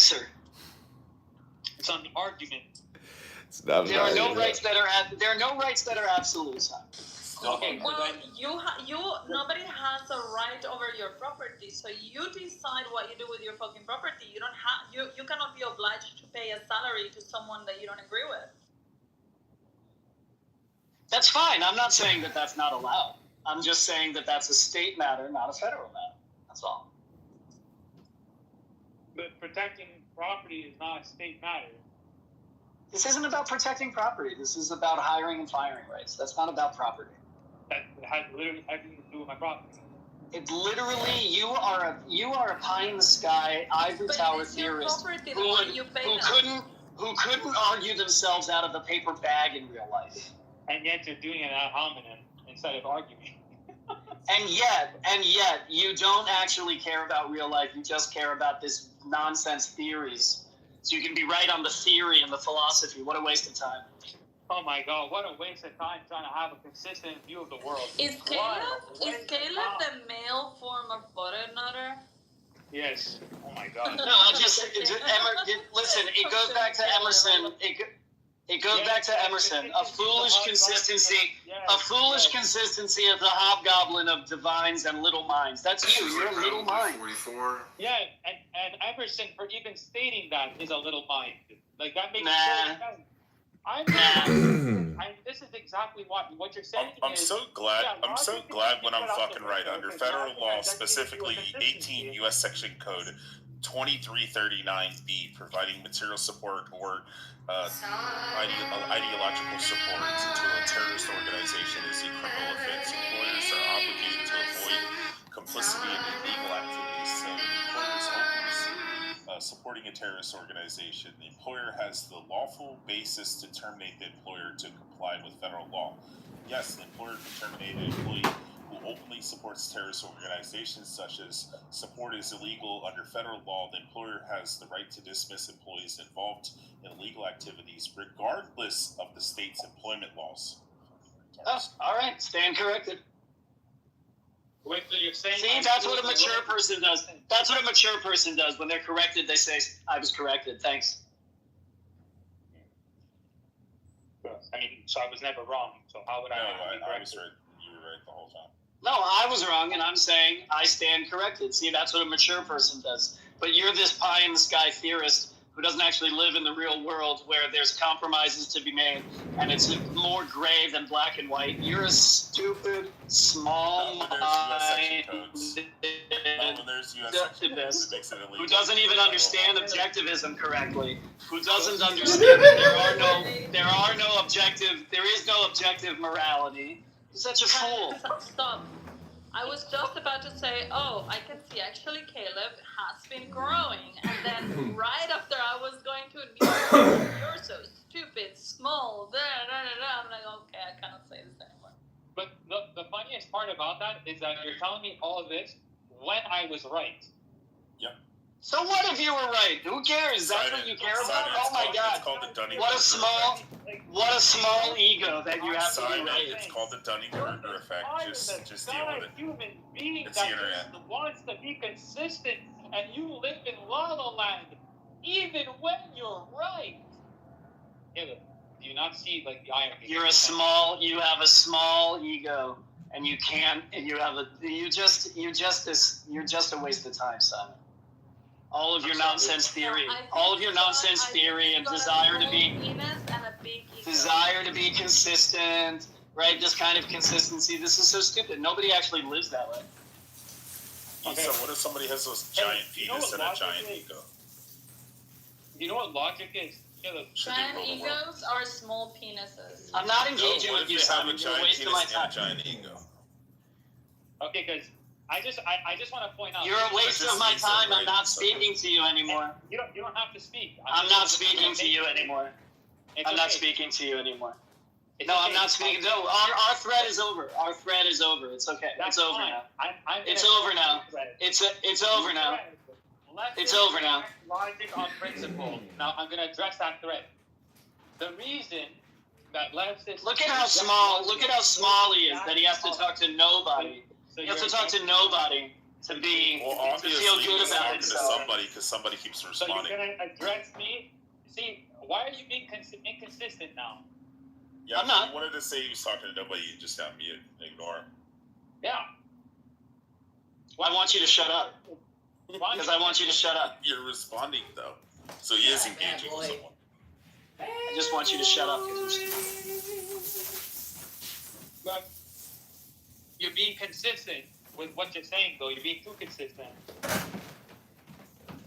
answer. It's on the argument. It's not There are no rights that are absolute. Okay, Well, nobody has a right over your property, so you decide what you do with your fucking property. You don't have you cannot be obliged to pay a salary to someone that you don't agree with. That's fine. I'm not saying that that's not allowed. I'm just saying that that's a state matter, not a federal matter. That's all. But protecting property is not a state matter. This isn't about protecting property. This is about hiring and firing rights. That's not about property. That has literally everything to do with my property. It literally, you are a pie in the sky ivory tower theorist who couldn't argue themselves out of the paper bag in real life. And yet they're doing it ad hominem instead of arguing. And yet, you don't actually care about real life. You just care about this nonsense theories. So you can be right on the theory and the philosophy. What a waste of time. Oh my God, what a waste of time trying to have a consistent view of the world. Is Caleb the male form of butter-nutter? Yes. Oh my God. No, listen, it goes back to Emerson. It goes back to Emerson. A foolish consistency of the hobgoblin of divines and little minds. That's you. You're a little mind. 44. Yeah, and Emerson, for even stating that, is a little mind. Like, that makes sense. This is exactly what you're saying. I'm so glad when I'm fucking right. Under federal law, specifically 18 U.S. Section Code 2339B, providing material support or ideological support to a terrorist organization is a criminal offense. Employers are obligated to avoid complicity in illegal activities. So the employer is open supporting a terrorist organization. The employer has the lawful basis to terminate the employer to comply with federal law. Yes, the employer can terminate an employee who openly supports terrorist organizations, such as support is illegal under federal law. The employer has the right to dismiss employees involved in illegal activities, regardless of the state's employment laws. Oh, all right, stand corrected. Wait, so you're saying? See, that's what a mature person does. That's what a mature person does. When they're corrected, they say, "I was corrected. Thanks." I mean, so I was never wrong. So how would I be corrected? I was right. You were right the whole time. No, I was wrong, and I'm saying I stand corrected. See, that's what a mature person does. But you're this pie-in-the-sky theorist who doesn't actually live in the real world where there's compromises to be made, and it's more gray than black and white. You're a stupid, small mind who doesn't even understand objectivism correctly, who doesn't understand that there is no objective morality. You're such a fool. Stop. I was just about to say, oh, I can see actually Caleb has been growing. And then right after I was going to admit, you're so stupid, small, I'm like, okay, I cannot say this anymore. But the funniest part about that is that you're telling me all of this when I was right. Yep. So what if you were right? Who cares? That's what you care about? Oh my God. What a small ego that you have to be right. It's called the Dunning-Kruger effect. Just deal with it. Human being It's that the internet. just wants to be consistent, and you live in La La Land, even when you're right. Caleb, do you not see like the irony? You have a small ego, and you can't. And you're just a waste of time, Simon. All of your nonsense theory, and desire to be consistent, right? This kind of consistency. This is so stupid. Nobody actually lives that way. Okay. So what if somebody has those giant penis and a giant ego? You know what logic is? Giant egos are small penises. I'm not engaging with you, Simon. You're a waste of my time. A giant ego. Okay, because I just want to point out. You're a waste of my time. I'm not speaking to you anymore. You don't have to speak. I'm not speaking to you anymore. I'm not speaking to you anymore. No, I'm not speaking. No, our thread is over. Our thread is over. It's okay. It's over now. It's over now. It's over now. It's over now. Logic on principle. Now I'm going to address that thread. The reason that leftists look at how small he is. That he has to talk to nobody. He has to talk to nobody. to Well, feel obviously good he's about talking to himself. somebody because somebody keeps So responding. you're gonna address me? See, why are you being inconsistent now? Yeah, I'm not. He wanted to say he was talking to nobody. You just got mute. Ignore him. Yeah. I want you to shut up. Because I want you to shut up. You're responding though, so he is engaging with someone. I just want you to shut up. But you're being consistent with what you're saying, though. You're being too consistent.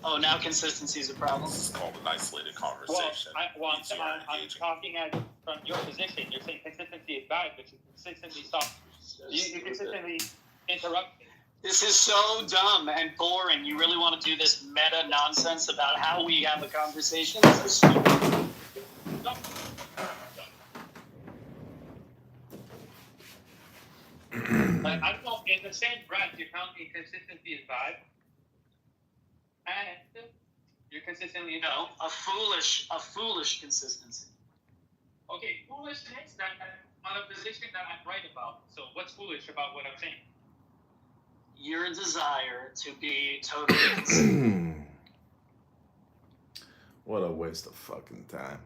Oh, now consistency is a problem. This is called an isolated Well, conversation. I'm engaging. talking from your position. You're saying consistency is bad, but you consistently stop. You consistently interrupt me. This is so dumb and boring. You really want to do this meta nonsense about how we have a conversation? This is stupid. No. Like, I don't know, in the same breath, you're telling me consistency is bad, and you're consistently No, a foolish consistency. Okay, foolishness that on a position that I'm right about. So what's foolish about what I'm saying? Your desire to be totally consistent. What a waste of fucking time.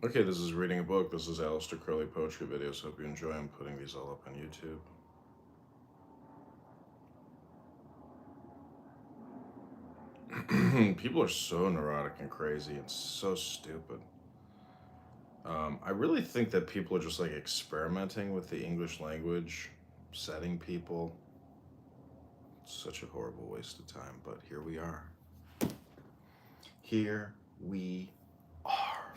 Okay, this is reading a book. This is Alistair Crowley Poetry Videos. Hope you enjoy. I'm putting these all up on YouTube. People are so neurotic and crazy and so stupid. I really think that people are just like experimenting with the English language, setting people. It's such a horrible waste of time, but here we are. Here we are.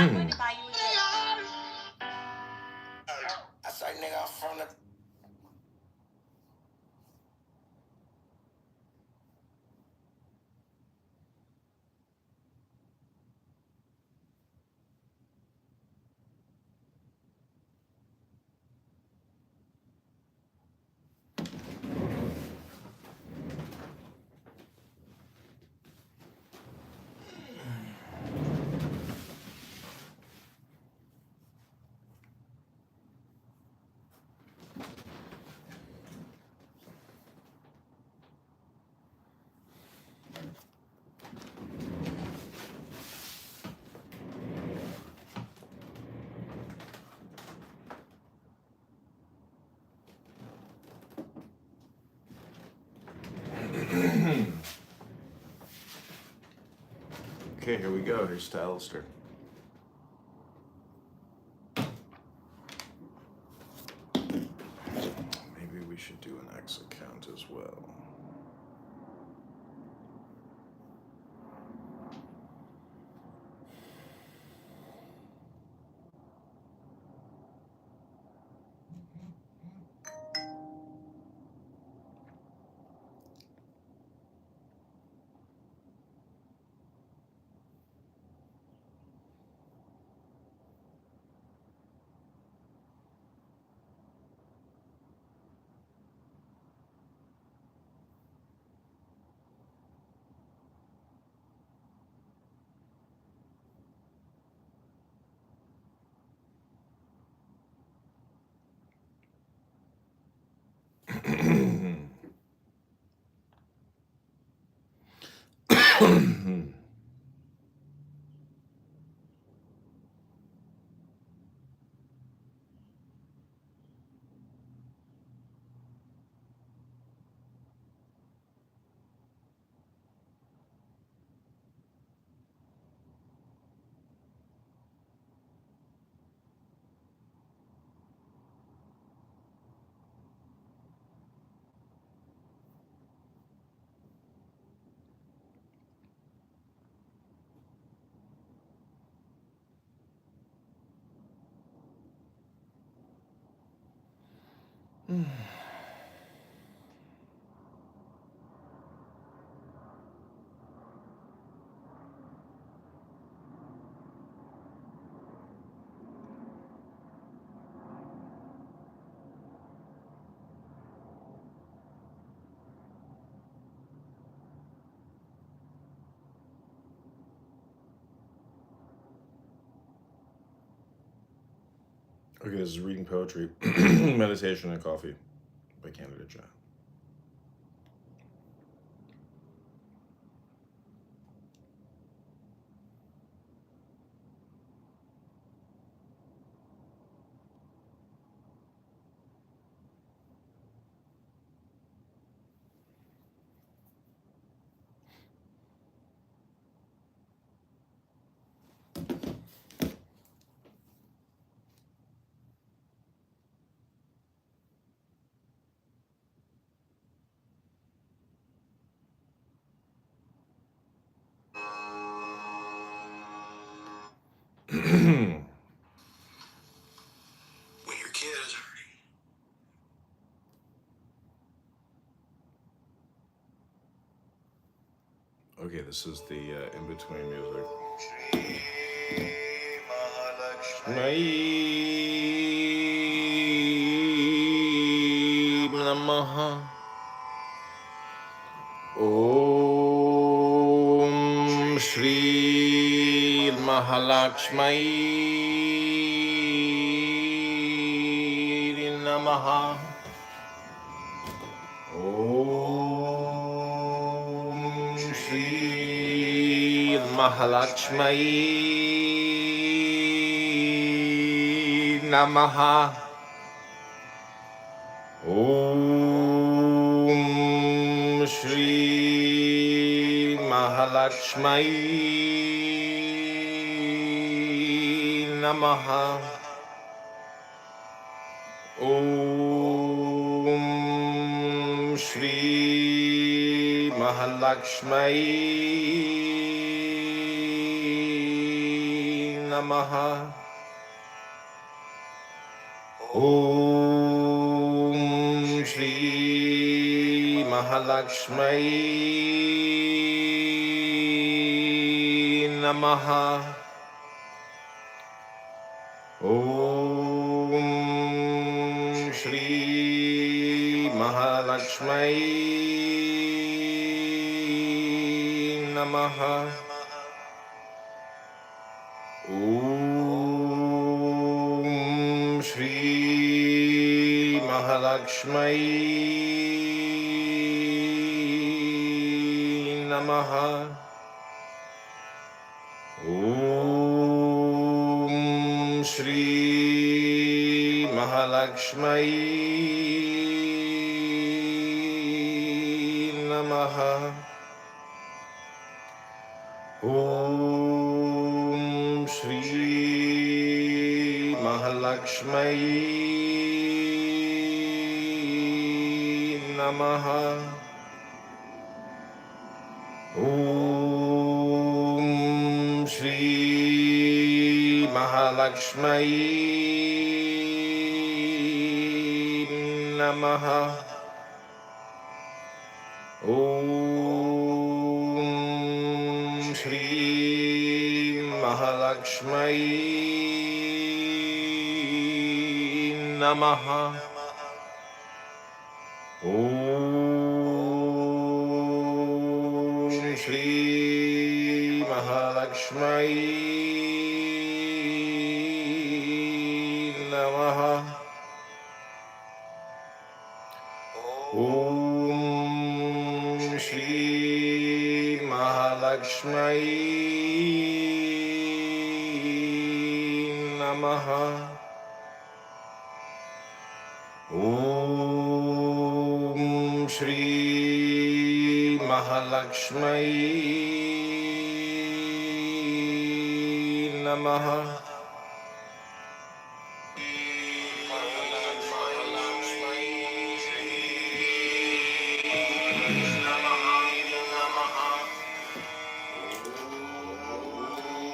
I'm going to buy you a gift. I say, nigga, I'm from the. Okay, here we go. Here's to Alistair. Maybe we should do an X account as well. Okay, this is Reading Poetry, Meditation, and Coffee by Candidate Chat. When your kids. Okay, this is the in-between music. Namaha. Om Shri Mahalakshmi Namaha. Om Shri Mahalakshmi Namaha. Om Shri Mahalakshmi Namaha. Om Shri Mahalakshmi Namaha. Om Shri Mahalakshmi Namaha. Om Shri Mahalakshmi Namaha. Om Shri Mahalakshmi Namaha. Om Shri Mahalakshmi Namaha. Om Shri Mahalakshmi Namaha. Om Shri Mahalakshmi Namaha. Om Shri Mahalakshmi Namaha. Om Shri Mahalakshmi Namaha. Om Shri Mahalakshmi Namaha. Om Shri Mahalakshmi Namaha.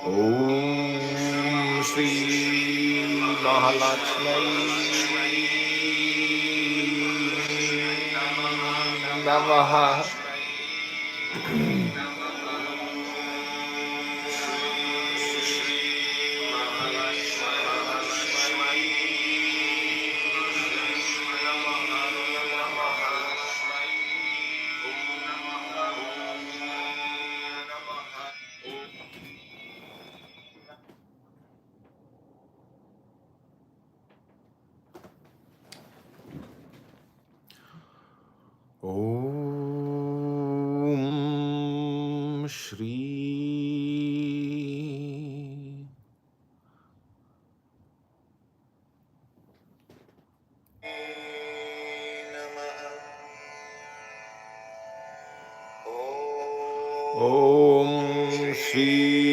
Om Shri Mahalakshmi Namaha. Om Shri Om Shri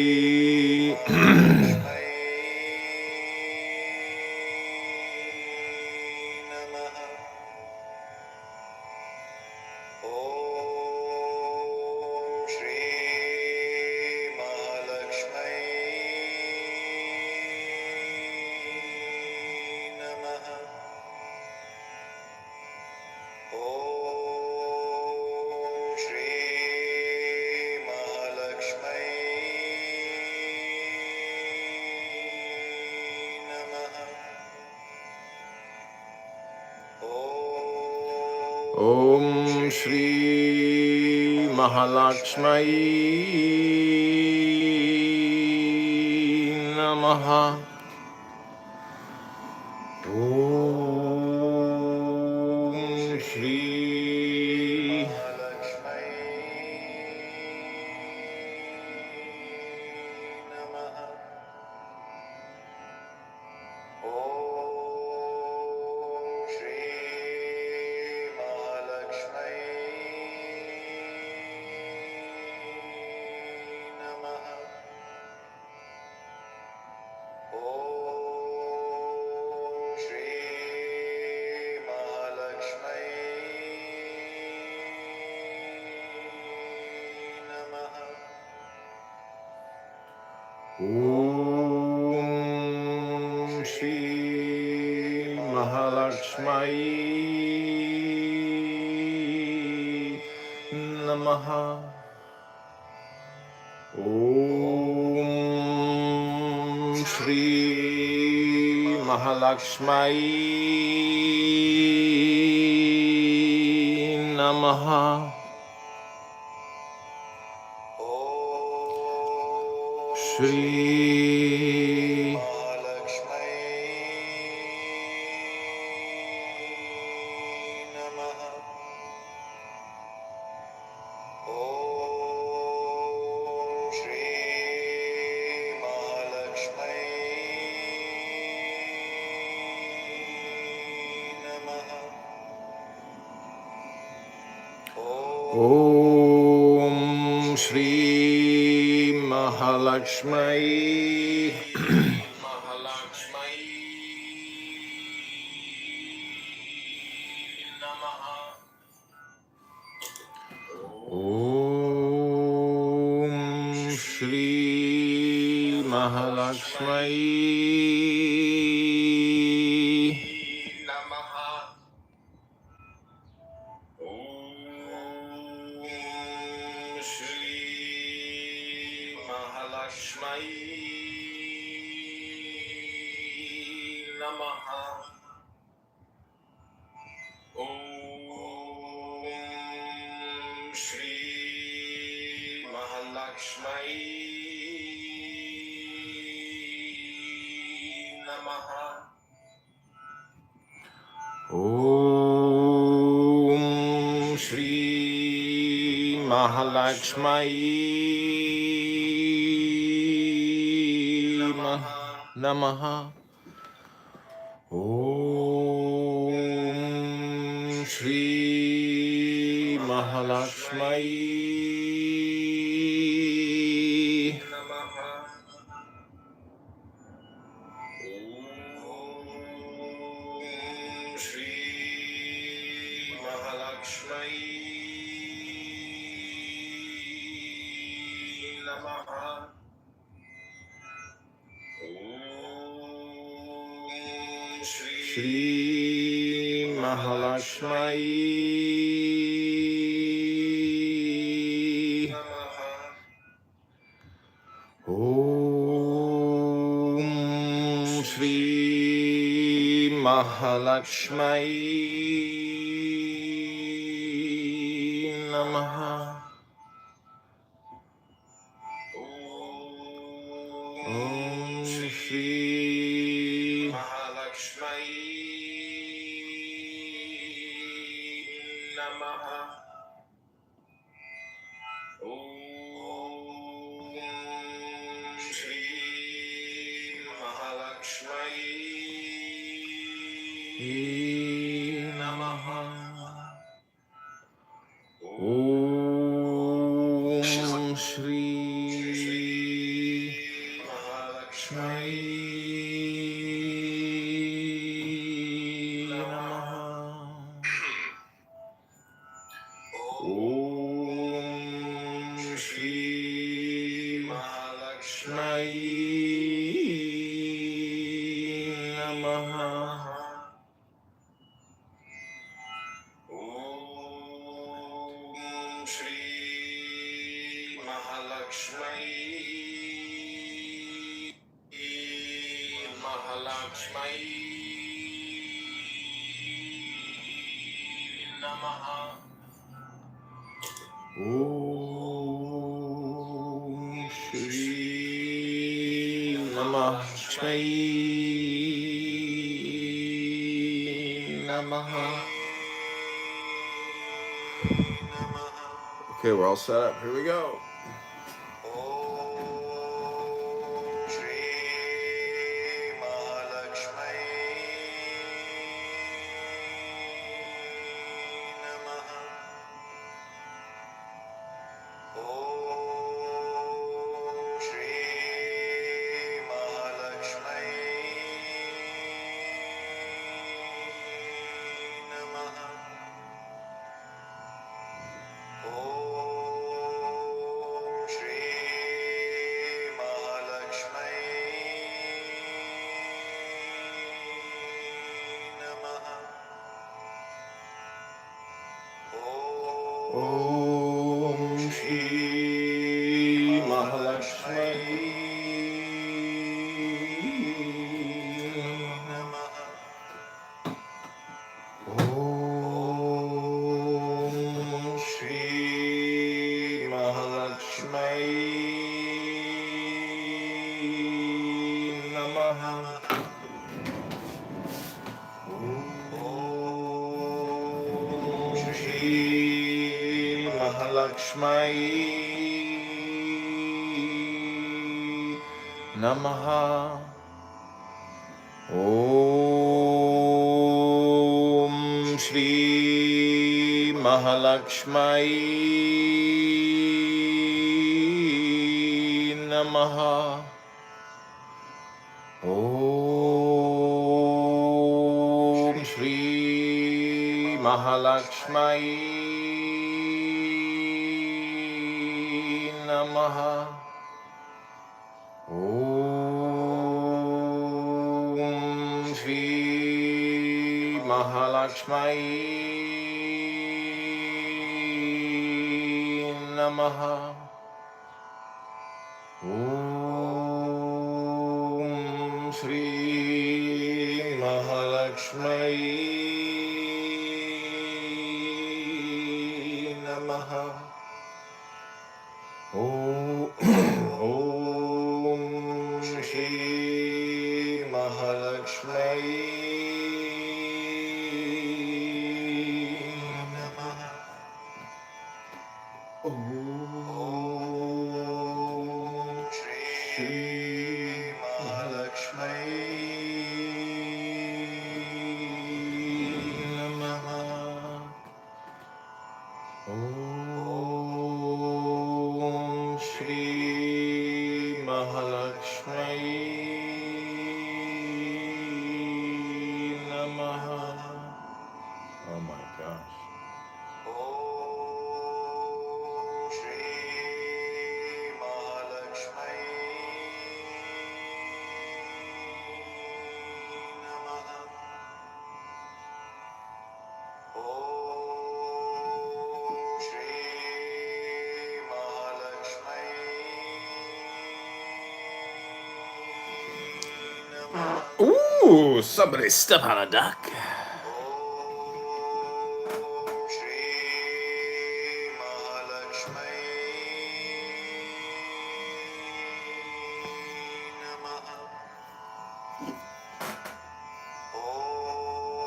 Om Shri Mahalakshmi Namaha. Om Shri Om Shri Mahalakshmi Namaha. Om Shri Mahalakshmi Namaha. Shri Om Shri Mahalakshmi Om Shri Mahalakshmi Om Shri Mahalakshmi Namaha. Om Shri Mahalakshmi Shri Mahalakshmi Om Shri Mahalakshmi Namaha Om Shri Mahalakshmi Namaha Om Shri Mahalakshmi Namaha Om Shri Mahalakshmi Namaha Om Shri Mahalakshmi Namaha Om Shri Mahalakshmi Namaha Om Shri Mahalakshmi Namaha. Okay, we're all set up. Here we go. Om Shri Mahalakshmi Namaha. Om Shri Mahalakshmi Namaha. Om Shri Mahalakshmi Namaha. Om Shri Mahalakshmi Namaha. Om Shri Mahalakshmi Namaha. Om Shri Mahalakshmi Namaha. Om Shri Mahalakshmi Namaha. Om Shri Mahalakshmi Namaha. Om Shri Mahalakshmi Namaha. Om Shri Mahalakshmi Namaha. Om Shri Mahalakshmi Namaha. Om Shri Mahalakshmi somebody step on a duck.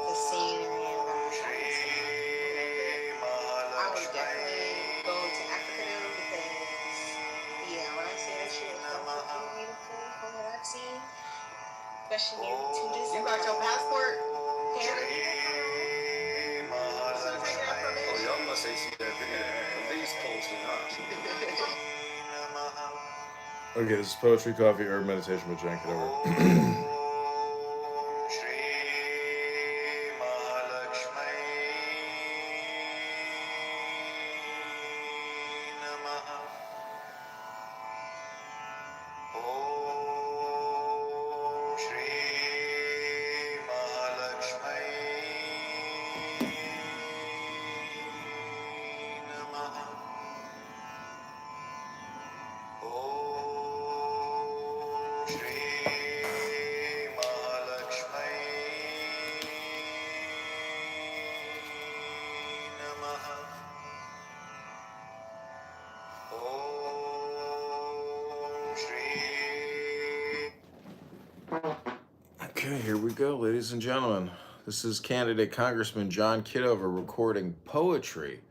The scenery and I would definitely go to Africa though because when I say that shit is so fucking beautiful from what I've seen, especially near the Tunis. You got your passport? Oh, y'all must say see that thing. These posted, huh? Okay, this is Poetry, Coffee, Herb Meditation with Jan Kitover. Okay, here we go, ladies and gentlemen. This is candidate Congressman John Kitover recording poetry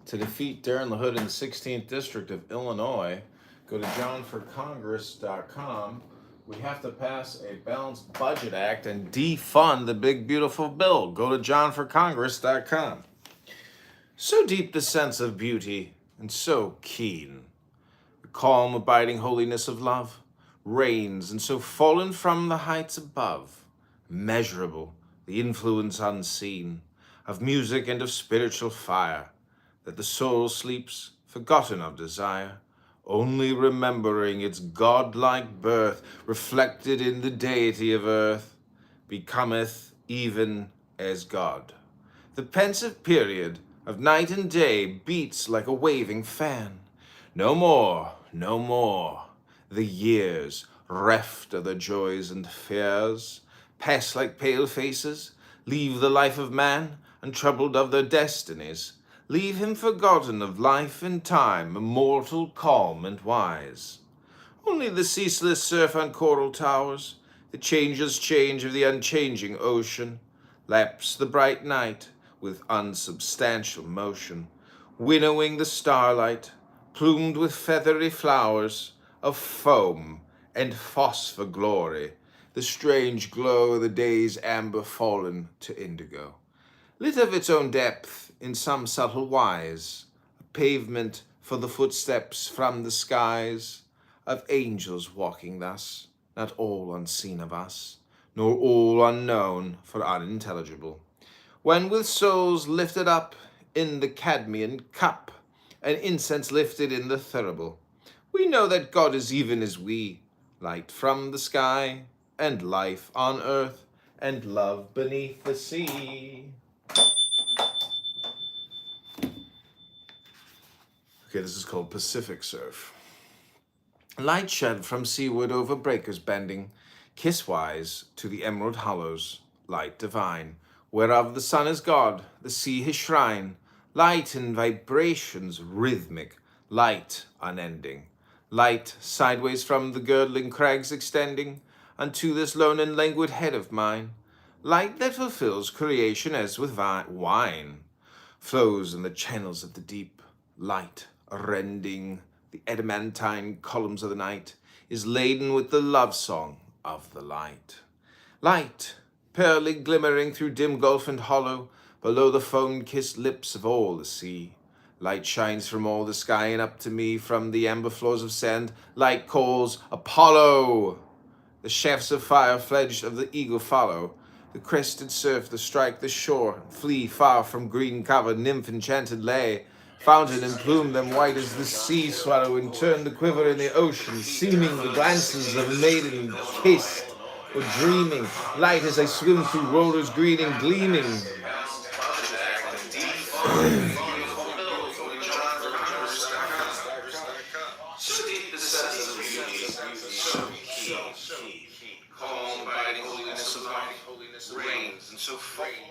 to defeat Darren LaHood in the 16th District of Illinois. Go to johnforcongress.com. We have to pass a balanced budget act and defund the big beautiful bill. Go to johnforcongress.com. So deep the sense of beauty and so keen. The calm abiding holiness of love reigns and so fallen from the heights above. Measurable, the influence unseen of music and of spiritual fire, that the soul sleeps forgotten of desire, only remembering its godlike birth, reflected in the deity of earth, becometh even as God. The pensive period of night and day beats like a waving fan. No more, no more, the years, reft of the joys and fears, pass like pale faces, leave the life of man, untroubled of their destinies, leave him forgotten of life and time, immortal, calm, and wise. Only the ceaseless surf on coral towers, the changeless change of the unchanging ocean, laps the bright night with unsubstantial motion, winnowing the starlight, plumed with feathery flowers of foam and phosphor glory, the strange glow of the day's amber fallen to indigo, lit of its own depth in some subtle wise, a pavement for the footsteps from the skies of angels walking thus, not all unseen of us, nor all unknown for unintelligible, when with souls lifted up in the Cadmean cup, and incense lifted in the thurible, we know that God is even as we, light from the sky, and life on earth, and love beneath the sea. Okay, this is called Pacific Surf. Light shed from seaward over breakers bending, kiss-wise to the emerald hollows, light divine, whereof the sun is God, the sea his shrine, light in vibrations rhythmic, light unending, light sideways from the girdling crags extending, unto this lone and languid head of mine, light that fulfills creation as with wine, flows in the channels of the deep, light rending the adamantine columns of the night, is laden with the love song of the light. Light, pearly glimmering through dim gulf and hollow, below the foam-kissed lips of all the sea. Light shines from all the sky and up to me from the amber floors of sand. Light calls, Apollo! The shafts of fire fledged of the eagle follow. The crested surf that strike the shore, flee far from green cover, nymph enchanted lay. Fountain and plume them white as the sea swallow, and turn the quiver in the ocean, seeming the glances of a maiden kissed or dreaming. Light as I swim through rollers green and gleaming. Calm, abiding holiness phrase.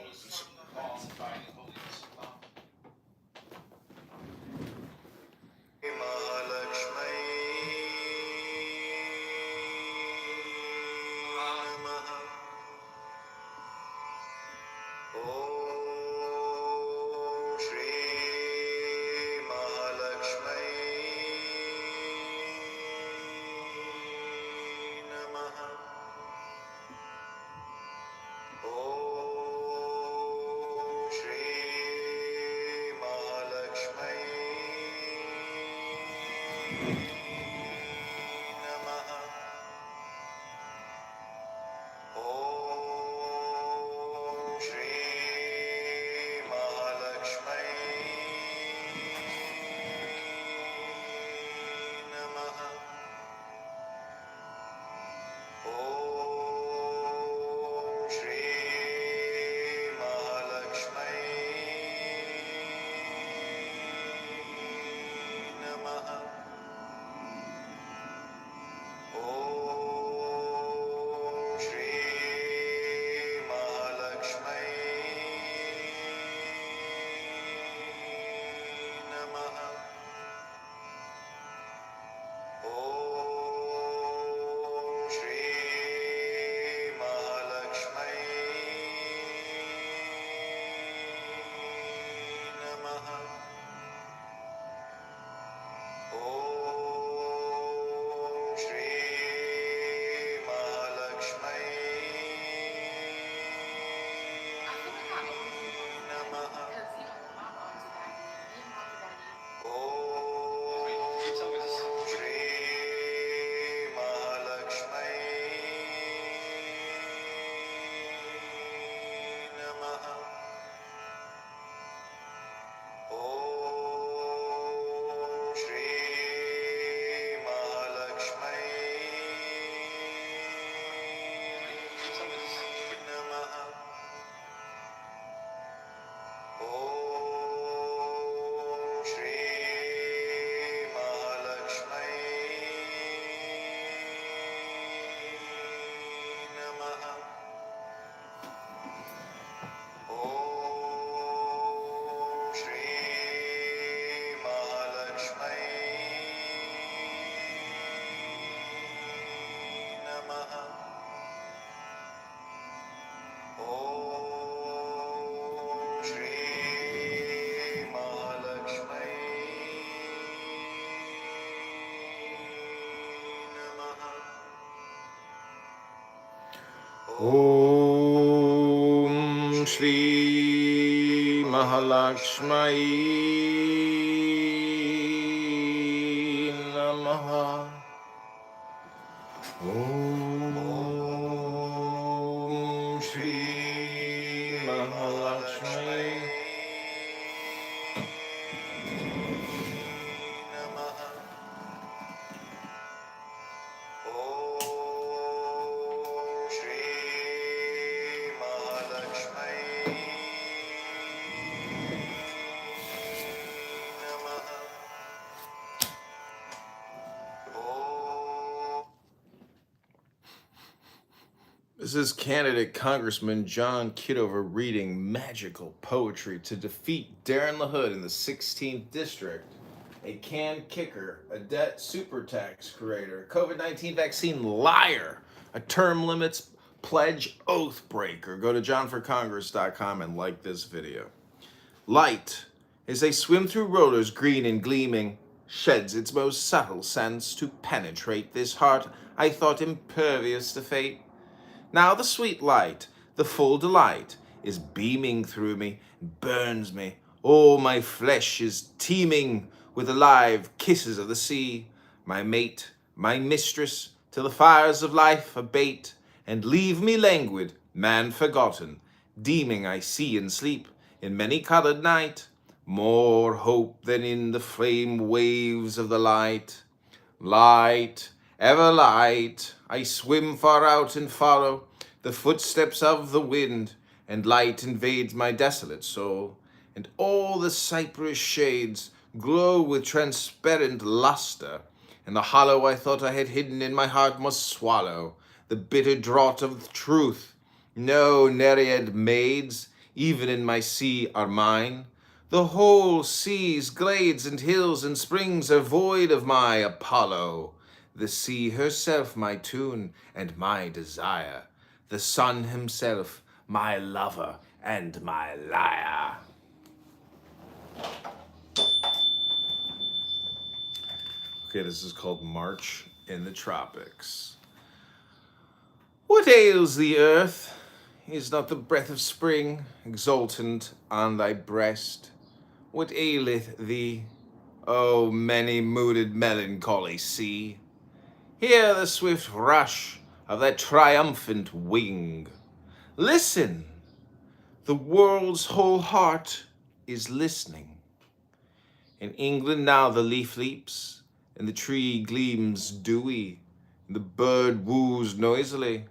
Om Shri Mahalakshmi Namaha. Om Shri Mahalakshmi Namaha. Om Shri Mahalakshmi Namaha. This is candidate Congressman John Kitover reading magical poetry to defeat Darren LaHood in the 16th District, a can kicker, a debt super tax creator, COVID-19 vaccine liar, a term limits pledge oath breaker. Go to johnforcongress.com and like this video. Light, as they swim through rollers green and gleaming, sheds its most subtle sense to penetrate this heart I thought impervious to fate. Now the sweet light, the full delight, is beaming through me, burns me. All my flesh is teeming with the live kisses of the sea. My mate, my mistress, till the fires of life abate, and leave me languid, man forgotten, deeming I see and sleep in many-colored night, more hope than in the flame waves of the light. Light, ever light, I swim far out and follow the footsteps of the wind, and light invades my desolate soul, and all the cypress shades glow with transparent luster, and the hollow I thought I had hidden in my heart must swallow the bitter draught of truth, No Nereid maids, even in my sea, are mine. The whole seas, glades, and hills and springs are void of my Apollo. The sea herself my tune and my desire. The sun himself my lover and my lyre. Okay, this is called March in the Tropics. What ails the earth? Is not the breath of spring exultant on thy breast? What aileth thee, O many-mooded melancholy sea? Hear the swift rush of that triumphant wing. Listen, the world's whole heart is listening. In England now the leaf leaps, and the tree gleams dewy, and the bird woos noisily.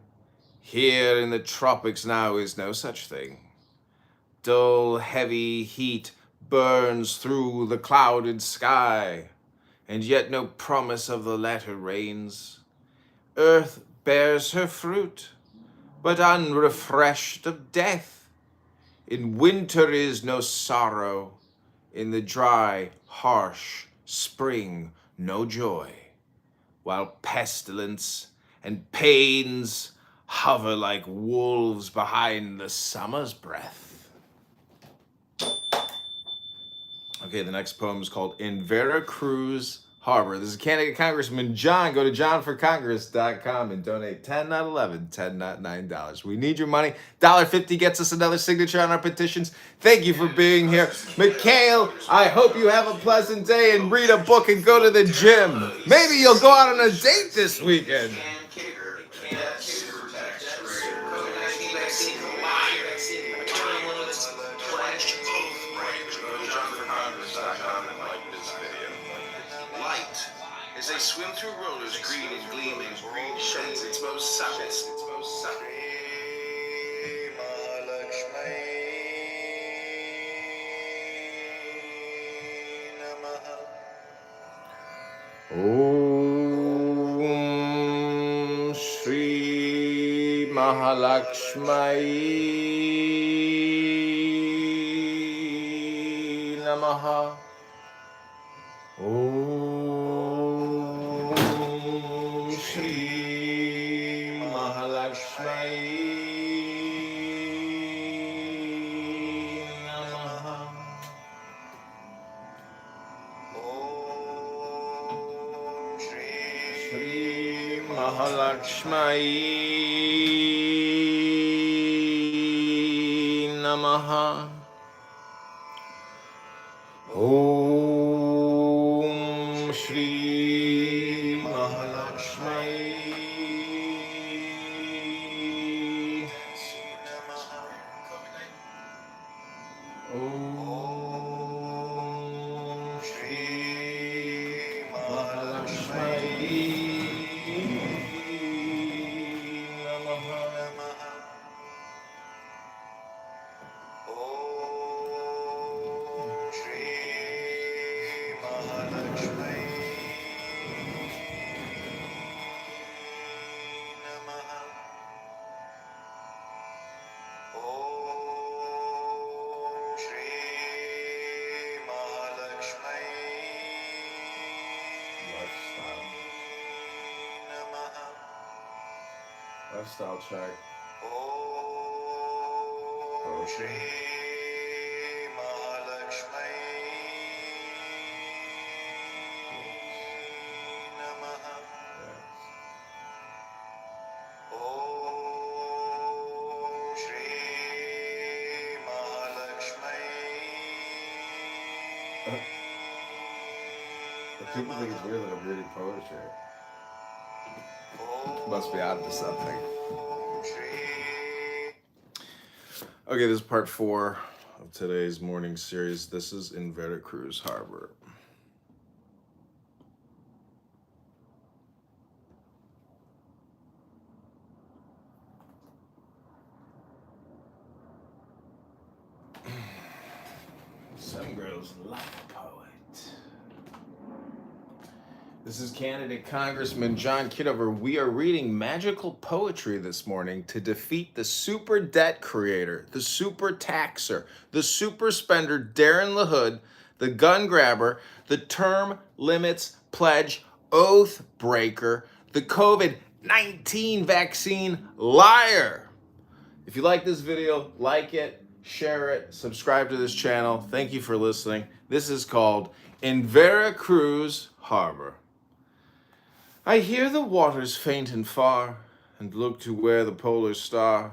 Here in the tropics now is no such thing. Dull, heavy heat burns through the clouded sky, and yet no promise of the latter rains. Earth bears her fruit, but unrefreshed of death. In winter is no sorrow, in the dry, harsh spring no joy, while pestilence and pains hover like wolves behind the summer's breath. Okay, the next poem is called In Veracruz Harbor. This is Candidate Congressman John. Go to johnforcongress.com and donate 10, not 11, 10, not $9. We need your money. $1.50 gets us another signature on our petitions. Thank you for being here. Mikhail, I hope you have a pleasant day and read a book and go to the gym. Maybe you'll go out on a date this weekend. As they swim through rollers, green and gleaming, green sheds its most subtle. Om Shri Mahalakshmi Namaha. Om Shri Mahalakshmi Namaha. Shri Mahalakshmi Namaha. Om Shri Mahalakshmi Namaha. Om Shri Mahalakshmi Namaha. Lifestyle check. Poetry. People think it's weird that I'm reading poetry. Must be onto something. Okay, this is part 4 of today's morning series. This is in Veracruz Harbor. Some girls like a poet. This is candidate Congressman John Kitover. We are reading magical poetry this morning to defeat the super debt creator, the super taxer, the super spender Darren LaHood, the gun grabber, the term limits pledge oath breaker, the COVID-19 vaccine liar. If you like this video, like it, share it, subscribe to this channel. Thank you for listening. This is called In Veracruz Harbor. I hear the waters faint and far, and look to where the polar star,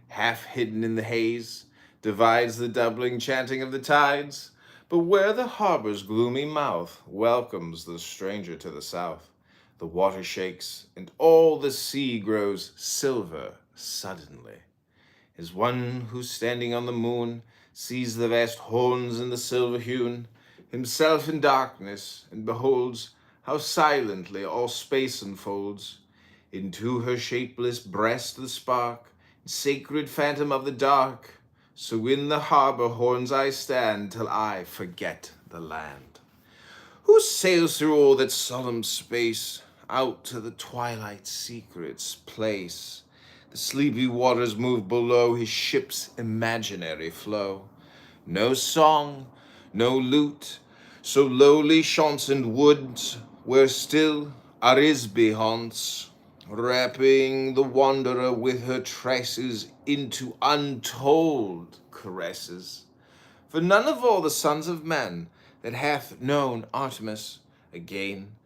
half hidden in the haze, divides the doubling chanting of the tides. But where the harbor's gloomy mouth welcomes the stranger to the south, the water shakes, and all the sea grows silver suddenly. As one who standing on the moon sees the vast horns in the silver hewn, himself in darkness, and beholds how silently all space unfolds. Into her shapeless breast the spark, sacred phantom of the dark. So in the harbor horns I stand till I forget the land. Who sails through all that solemn space, out to the twilight secret's place? The sleepy waters move below his ship's imaginary flow. No song, no lute, so lowly chaunts and woods, where still Arisbe haunts, wrapping the wanderer with her tresses into untold caresses. For none of all the sons of men that hath known Artemis again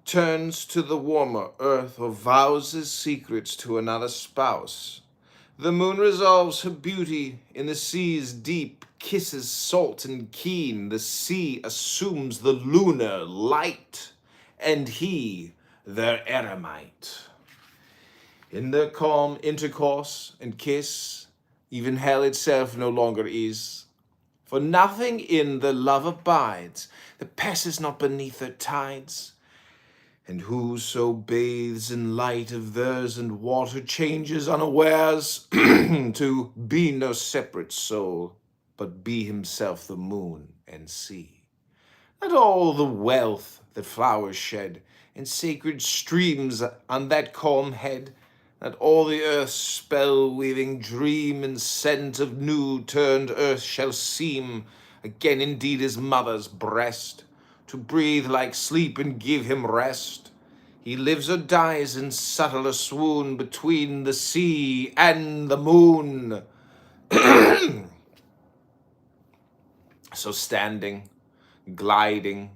turns to the warmer earth or vows his secrets to another spouse. The moon resolves her beauty in the sea's deep, kisses salt and keen. The sea assumes the lunar light, and he their eremite. In their calm intercourse and kiss, even hell itself no longer is. For nothing in the love abides that passes not beneath their tides. And whoso bathes in light of theirs and water changes unawares to be no separate soul, but be himself the moon and sea. Let all the wealth that flowers shed in sacred streams on that calm head, let all the earth's spell-weaving dream and scent of new-turned earth shall seem again indeed his mother's breast, to breathe like sleep and give him rest. He lives or dies in subtler swoon between the sea and the moon. So standing, gliding,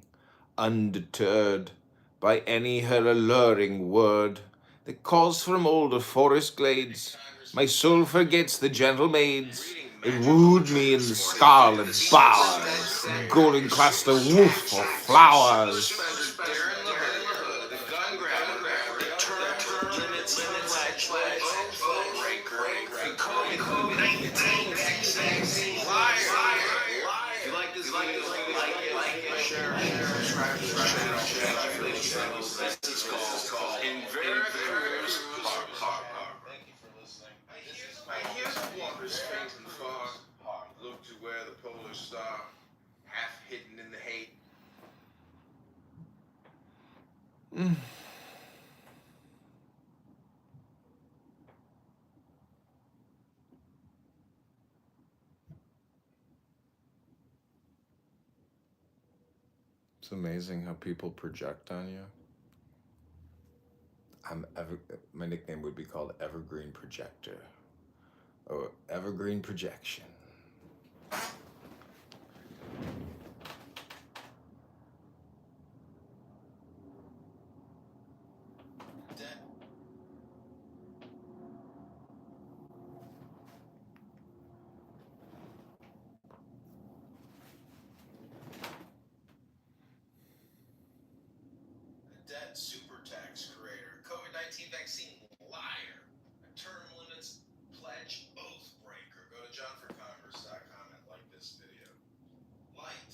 undeterred by any her alluring word that calls from older forest glades, my soul forgets the gentle maids that wooed me in the scarlet bowers, golden cluster woof of flowers. In Veracruz Harbor. Thank you for listening. I hear the waters faint and far. Look to where the polar star, half hidden in the hate. It's amazing how people project on you. My nickname would be called Evergreen Projector, or Evergreen Projection. Debt super tax creator, COVID-19 vaccine liar, a term limits pledge oath breaker. Go to johnforcongress.com and like this video. Light,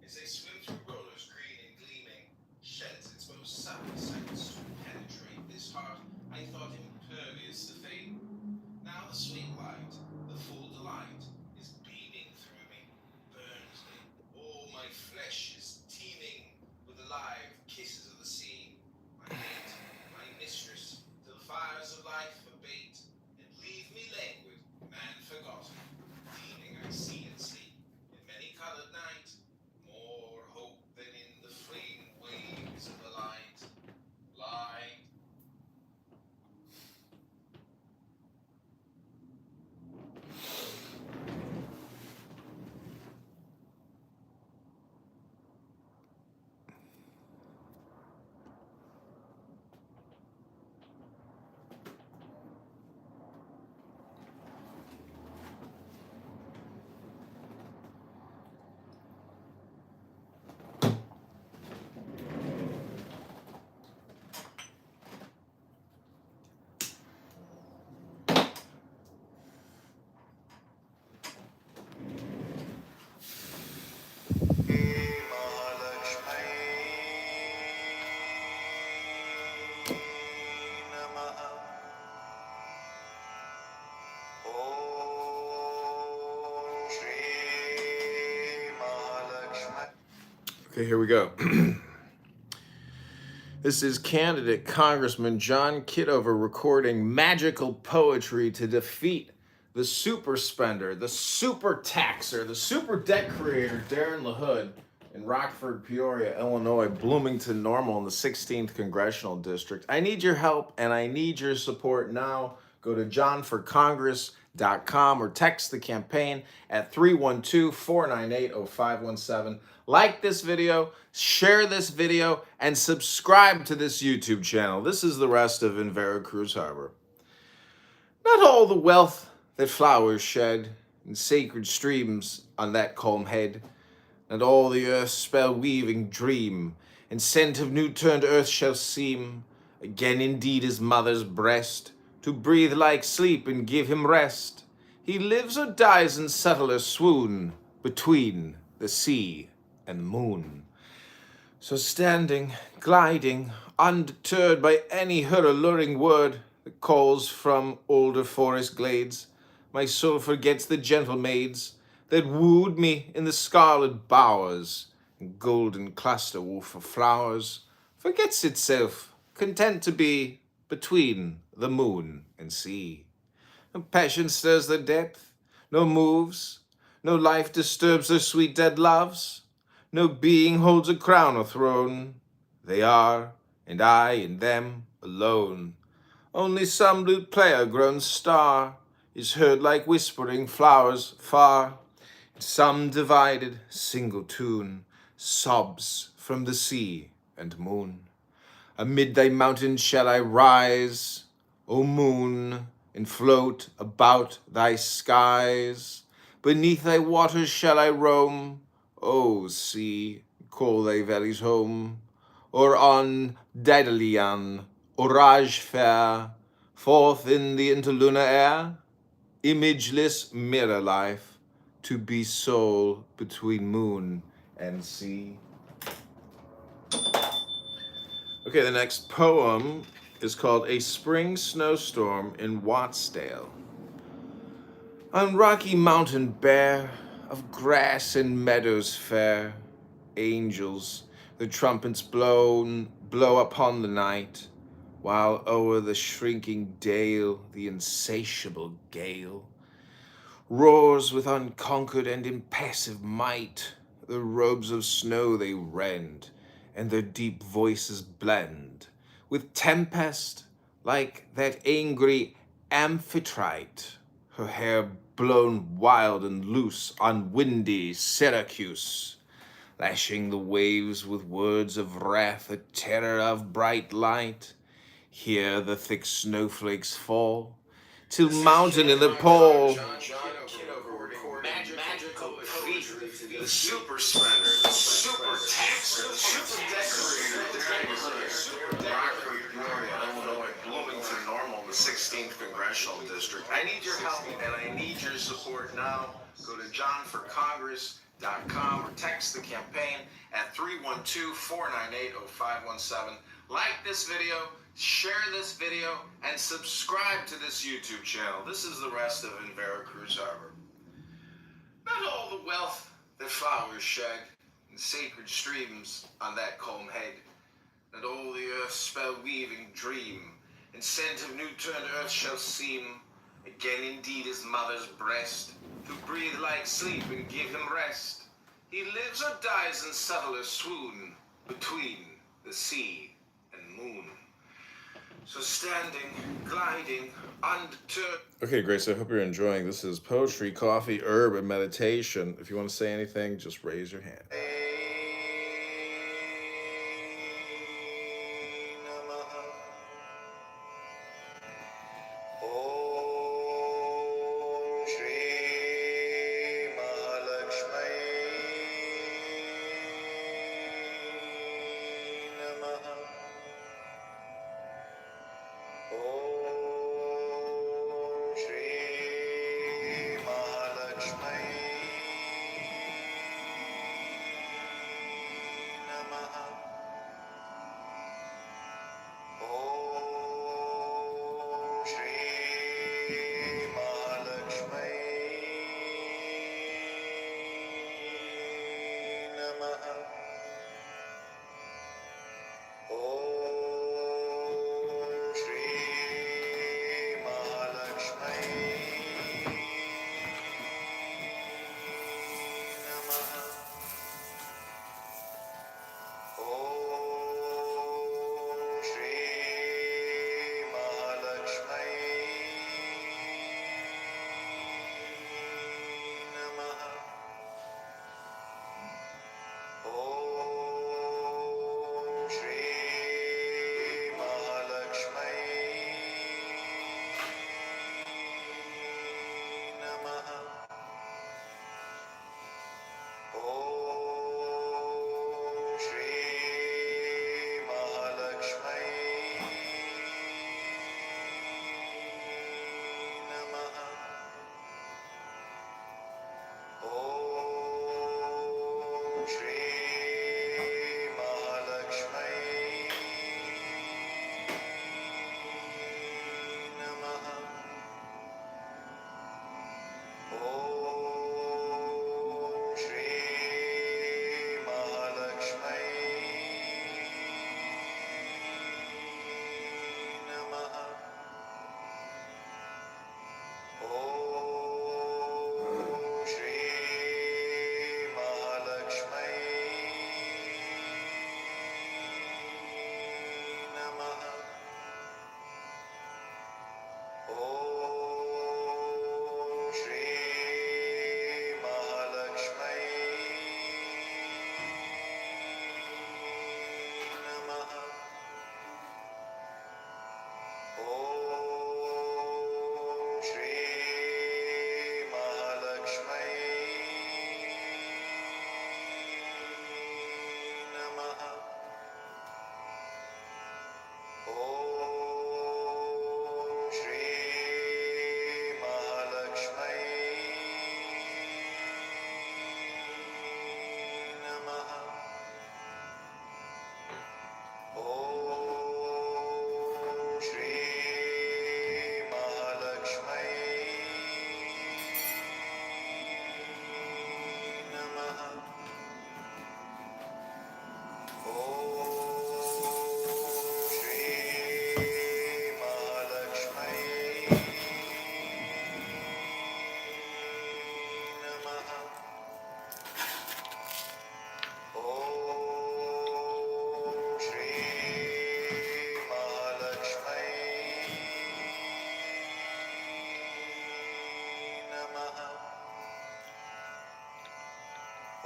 as they swim through rollers green and gleaming, sheds its most subtle seconds to penetrate this heart I thought impervious to fate. Now the sweet light, the full delight, is beaming through me, burns me. All my flesh is teeming with the live kisses of the sea. Okay, here we go. This is candidate Congressman John Kitover recording magical poetry to defeat the super spender, the super taxer, the super debt creator, Darren LaHood, in Rockford, Peoria, Illinois, Bloomington Normal in the 16th Congressional District. I need your help and I need your support now. Go to johnforcongress.com or text the campaign at 312-498-0517. Like this video, share this video, and subscribe to this YouTube channel. This is the rest of In Veracruz Harbor. Not all the wealth that flowers shed in sacred streams on that calm head, and all the earth's spell-weaving dream and scent of new-turned earth shall seem again indeed his mother's breast, to breathe like sleep and give him rest. He lives or dies in subtler swoon between the sea and the moon. So standing, gliding, undeterred by any her alluring word that calls from older forest glades, my soul forgets the gentle maids that wooed me in the scarlet bowers and golden cluster woof of flowers, forgets itself, content to be between the moon and sea. No passion stirs their depth, no moves, no life disturbs their sweet dead loves, no being holds a crown or throne. They are, and I and them alone. Only some lute player grown star is heard like whispering flowers far. Some divided single tune sobs from the sea and moon. Amid thy mountains shall I rise, O moon, and float about thy skies. Beneath thy waters shall I roam, O sea, call thy valleys home. Or on Daedalian, orage fair, forth in the interlunar air, imageless mirror life, to be soul between moon and sea. Okay, the next poem is called A Spring Snowstorm in Wattsdale. On rocky mountain bare, of grass and meadows fair, angels, the trumpets blow upon the night, while o'er the shrinking dale the insatiable gale roars with unconquered and impassive might. The robes of snow they rend, and their deep voices blend with tempest like that angry amphitrite, her hair blown wild and loose on windy Syracuse, lashing the waves with words of wrath, a terror of bright light. Here the thick snowflakes fall, till mountain in the pole. The super spender, the super taxer, the super decorator, Rockford Peoria, Illinois, Bloomington Normal, the 16th Congressional District. I need your help and I need your support now. Go to johnforcongress.com or text the campaign at 312-498-0517. Like this video, share this video, and subscribe to this YouTube channel. This is the rest of In Veracruz Harbor. Not all the wealth that flowers shed in sacred streams on that calm head, that all the earth's spell-weaving dream and scent of new-turned earth shall seem again indeed his mother's breast, to breathe like sleep and give him rest. He lives or dies in subtler swoon between the sea and moon. So standing, gliding, undeterred. Okay, Grace, I hope you're enjoying. This is poetry, coffee, herb, and meditation. If you want to say anything, just raise your hand.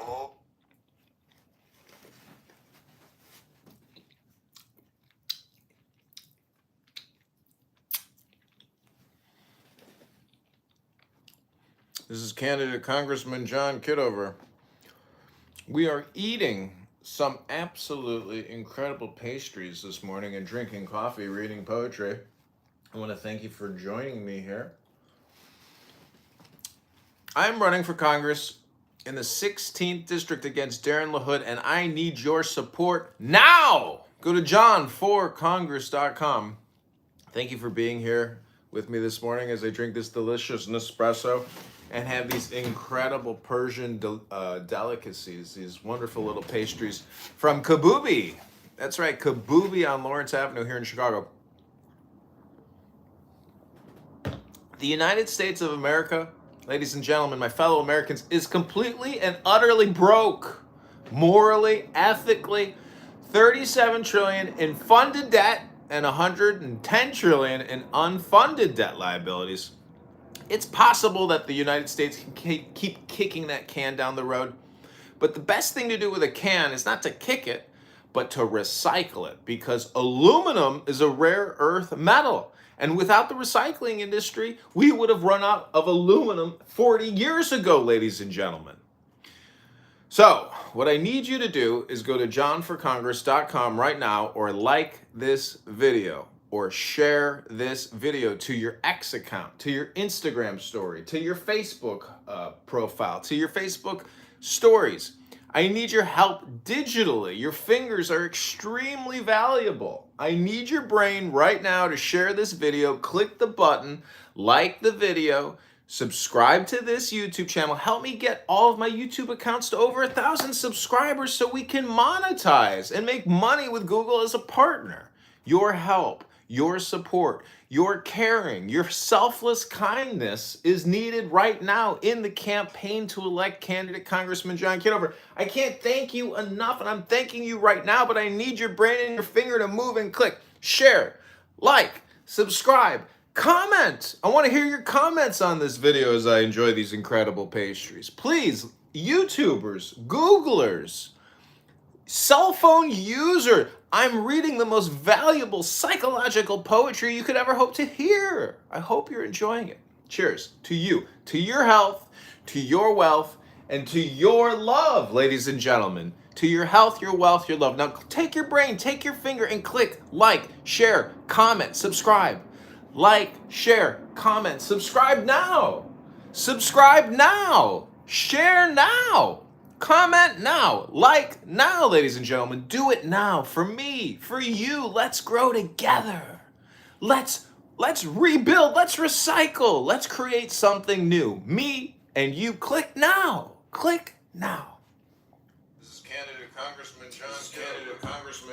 Oh. This is candidate Congressman John Kitover. We are eating some absolutely incredible pastries this morning and drinking coffee, reading poetry. I want to thank you for joining me here. I'm running for Congress in the 16th district against Darren LaHood, and I need your support now. Go to john4congress.com. Thank you for being here with me this morning as I drink this delicious Nespresso and have these incredible Persian delicacies, these wonderful little pastries from Kabubi. That's right, Kabubi on Lawrence Avenue here in Chicago. The United States of America, ladies and gentlemen, my fellow Americans, is completely and utterly broke. Morally, ethically, 37 trillion in funded debt and 110 trillion in unfunded debt liabilities. It's possible that the United States can keep kicking that can down the road, but the best thing to do with a can is not to kick it, but to recycle it, because aluminum is a rare earth metal. And without the recycling industry, we would have run out of aluminum 40 years ago, ladies and gentlemen. So, what I need you to do is go to johnforcongress.com right now, or like this video, or share this video to your X account, to your Instagram story, to your Facebook profile, to your Facebook stories. I need your help digitally. Your fingers are extremely valuable. I need your brain right now to share this video. Click the button, like the video, subscribe to this YouTube channel. Help me get all of my YouTube accounts to over 1,000 subscribers so we can monetize and make money with Google as a partner. Your help, your support, your caring, your selfless kindness is needed right now in the campaign to elect candidate Congressman John Kitover. I can't thank you enough, and I'm thanking you right now, but I need your brain and your finger to move and click, share, like, subscribe, comment. I want to hear your comments on this video as I enjoy these incredible pastries. Please, YouTubers, Googlers, cell phone user, I'm reading the most valuable psychological poetry you could ever hope to hear. I hope you're enjoying it. Cheers to you, to your health, to your wealth, and to your love, ladies and gentlemen. To your health, your wealth, your love. Now take your brain, take your finger and click like, share, comment, subscribe. Like, share, comment, subscribe now. Subscribe now. Share now. Comment now, like now, ladies and gentlemen. Do it now for me, for you. Let's grow together. Let's rebuild, let's recycle, let's create something new. Me and you, click now. Click now. This is candidate Congressman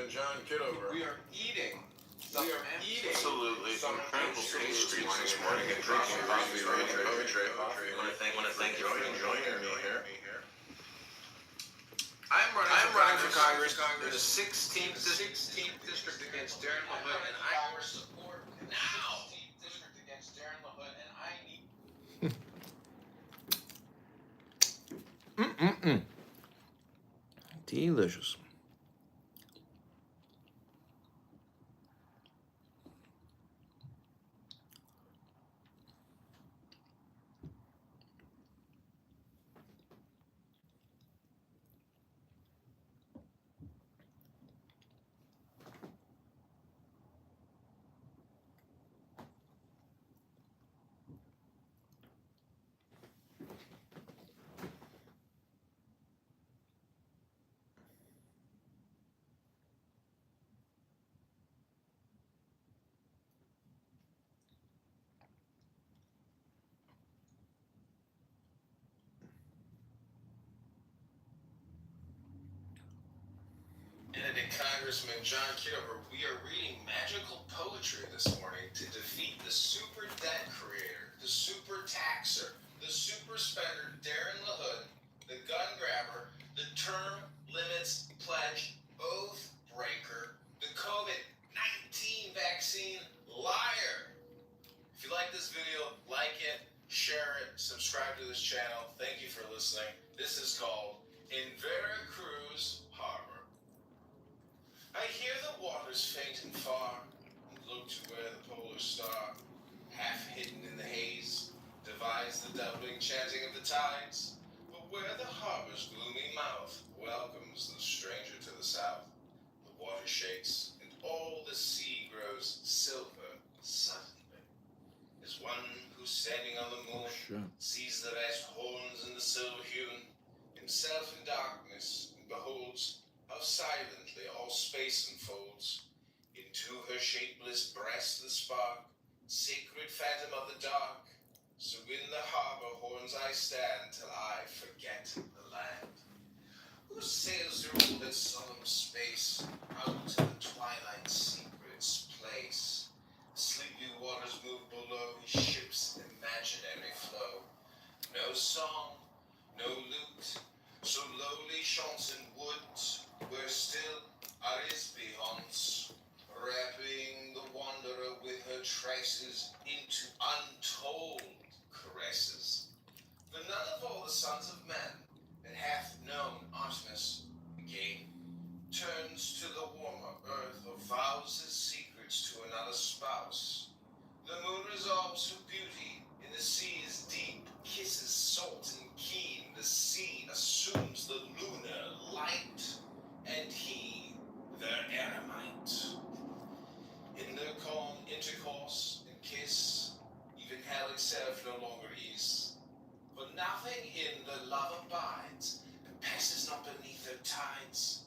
John Kitover. We are eating absolutely incredible pastries this morning and drinking coffee, reading poetry. I want to thank you for joining me here. I'm running for Congress in the 16th district against Darren LaHood, and I need your support now. 16th district against Darren LaHood, and I need. Delicious. Candidate Congressman John Kitover, we are reading magical poetry this morning to defeat the super debt creator, the super taxer, the super spender Darren LaHood, the gun grabber, the term limits pledge oath breaker, the COVID-19 vaccine liar. If you like this video, like it, share it, subscribe to this channel. Thank you for listening. This is called in Veracruz Harbor. I hear the waters faint and far, and look to where the polar star, half hidden in the haze, divides the doubling chanting of the tides. But where the harbor's gloomy mouth welcomes the stranger to the south, the water shakes, and all the sea grows silver suddenly. As one who's standing on the moon sees the vast horns in the silver hewn, himself in darkness, and beholds how silently all space unfolds. Into her shapeless breast the spark, sacred phantom of the dark. So in the harbor horns I stand till I forget the land. Who sails through all this solemn space, out to the twilight secret's place? Sleepy waters move below his ship's imaginary flow. No song, no lute, so lowly chants in woods, where still Arisbe haunts, wrapping the wanderer with her traces into untold caresses. For none of all the sons of men that hath known Artemis again turns to the warmer earth or vows his secrets to another spouse. The moon resolves her beauty in the sea's deep, kisses salt and keen. The sea assumes the lunar light, and he their eremite. In their calm intercourse and kiss, even hell itself no longer is. For nothing in the love abides, and passes not beneath their tides.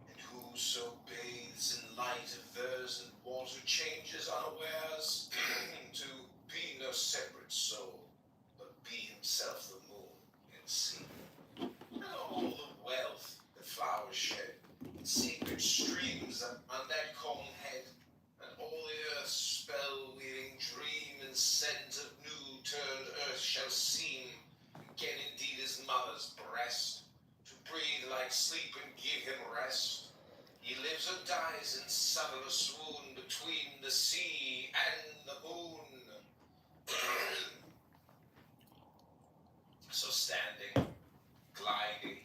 And whoso bathes in light of theirs and water changes unawares to be no separate soul, but be himself the moon and sea. And all the wealth that flowers shed, and sacred streams on that calm head, and all the earth's spell-weaving dream and scent of new turned earth shall seem again indeed his mother's breast, to breathe like sleep and give him rest. He lives or dies in subtle swoon between the sea and the moon. So standing, gliding,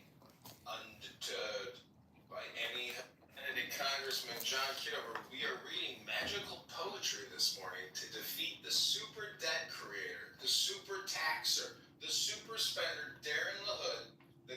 undeterred by any candidate Congressman John Kitover, we are reading magical poetry this morning to defeat the super debt creator, the super taxer, the super spender Darren LaHood, the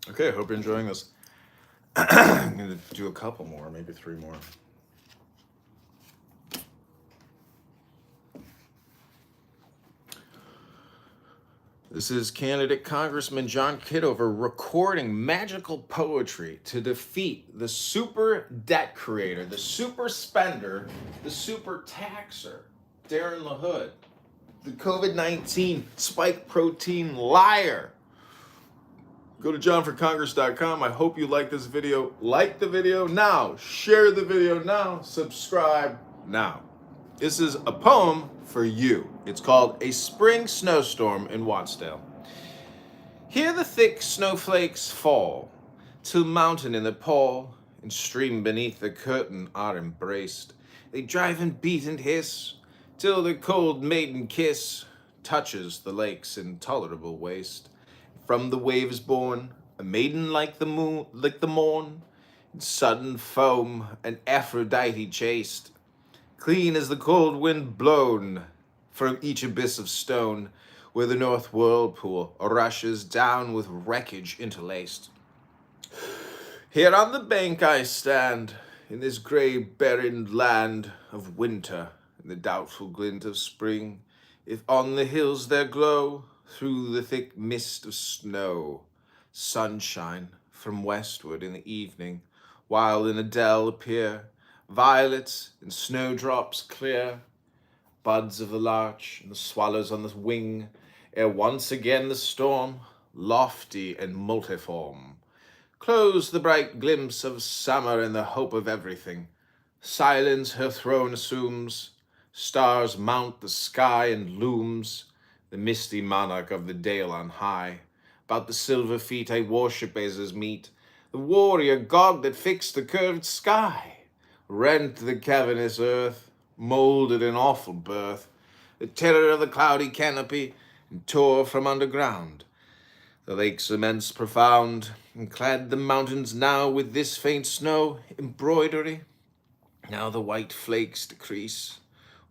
Okay, I hope you're enjoying this. I'm going to do a couple more, maybe 3 more. This is candidate Congressman John Kitover recording magical poetry to defeat the super debt creator, the super spender, the super taxer, Darren LaHood, the COVID-19 spike protein liar. Go to johnforcongress.com. I hope you like this video. Like the video now. Share the video now. Subscribe now. This is a poem for you. It's called A Spring Snowstorm in Wattsdale. Hear the thick snowflakes fall, till mountain in the pall and stream beneath the curtain are embraced. They drive and beat and hiss, till the cold maiden kiss touches the lake's intolerable waste. From the waves born, a maiden like the moon, like the morn, in sudden foam, an Aphrodite chaste, clean as the cold wind blown from each abyss of stone, where the north whirlpool rushes down with wreckage interlaced. Here on the bank I stand, in this grey barren land of winter, in the doubtful glint of spring, if on the hills there glow, through the thick mist of snow, sunshine from westward in the evening, while in a dell appear violets and snowdrops clear, buds of the larch and the swallows on the wing, ere once again the storm, lofty and multiform, close the bright glimpse of summer and the hope of everything. Silence her throne assumes, stars mount the sky and looms, the misty monarch of the dale on high. About the silver feet I worship as meet, the warrior god that fixed the curved sky, rent the cavernous earth, molded an awful birth, the terror of the cloudy canopy, and tore from underground the lake's immense profound, and clad the mountains now with this faint snow embroidery. Now the white flakes decrease,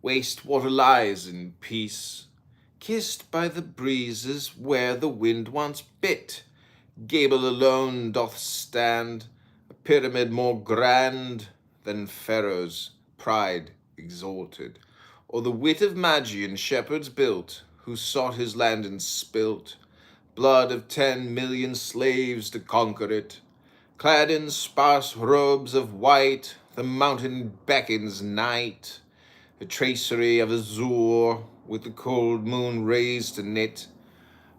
waste water lies in peace, kissed by the breezes where the wind once bit. Gable alone doth stand, a pyramid more grand than Pharaoh's pride exalted, or the wit of Magian shepherds built, who sought his land and spilt blood of 10 million slaves to conquer it. Clad in sparse robes of white, the mountain beckons night, a tracery of azure with the cold moon rays to knit.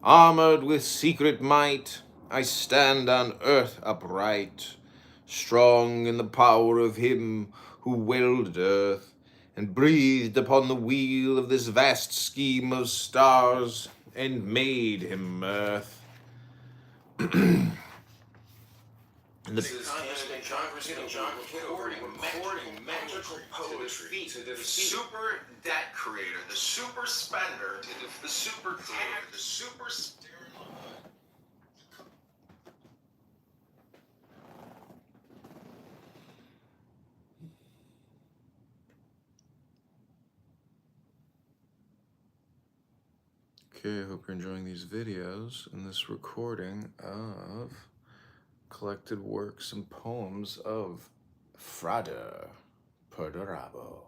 Armored with secret might, I stand on earth upright, strong in the power of him who wielded earth, and breathed upon the wheel of this vast scheme of stars, and made him mirth. And this is Congressman John Kitover recording magical poetry to the super debt creator, the super spender, the super creator, the super Okay, I hope you're enjoying these videos and this recording of collected works and poems of Frada Perdurabo.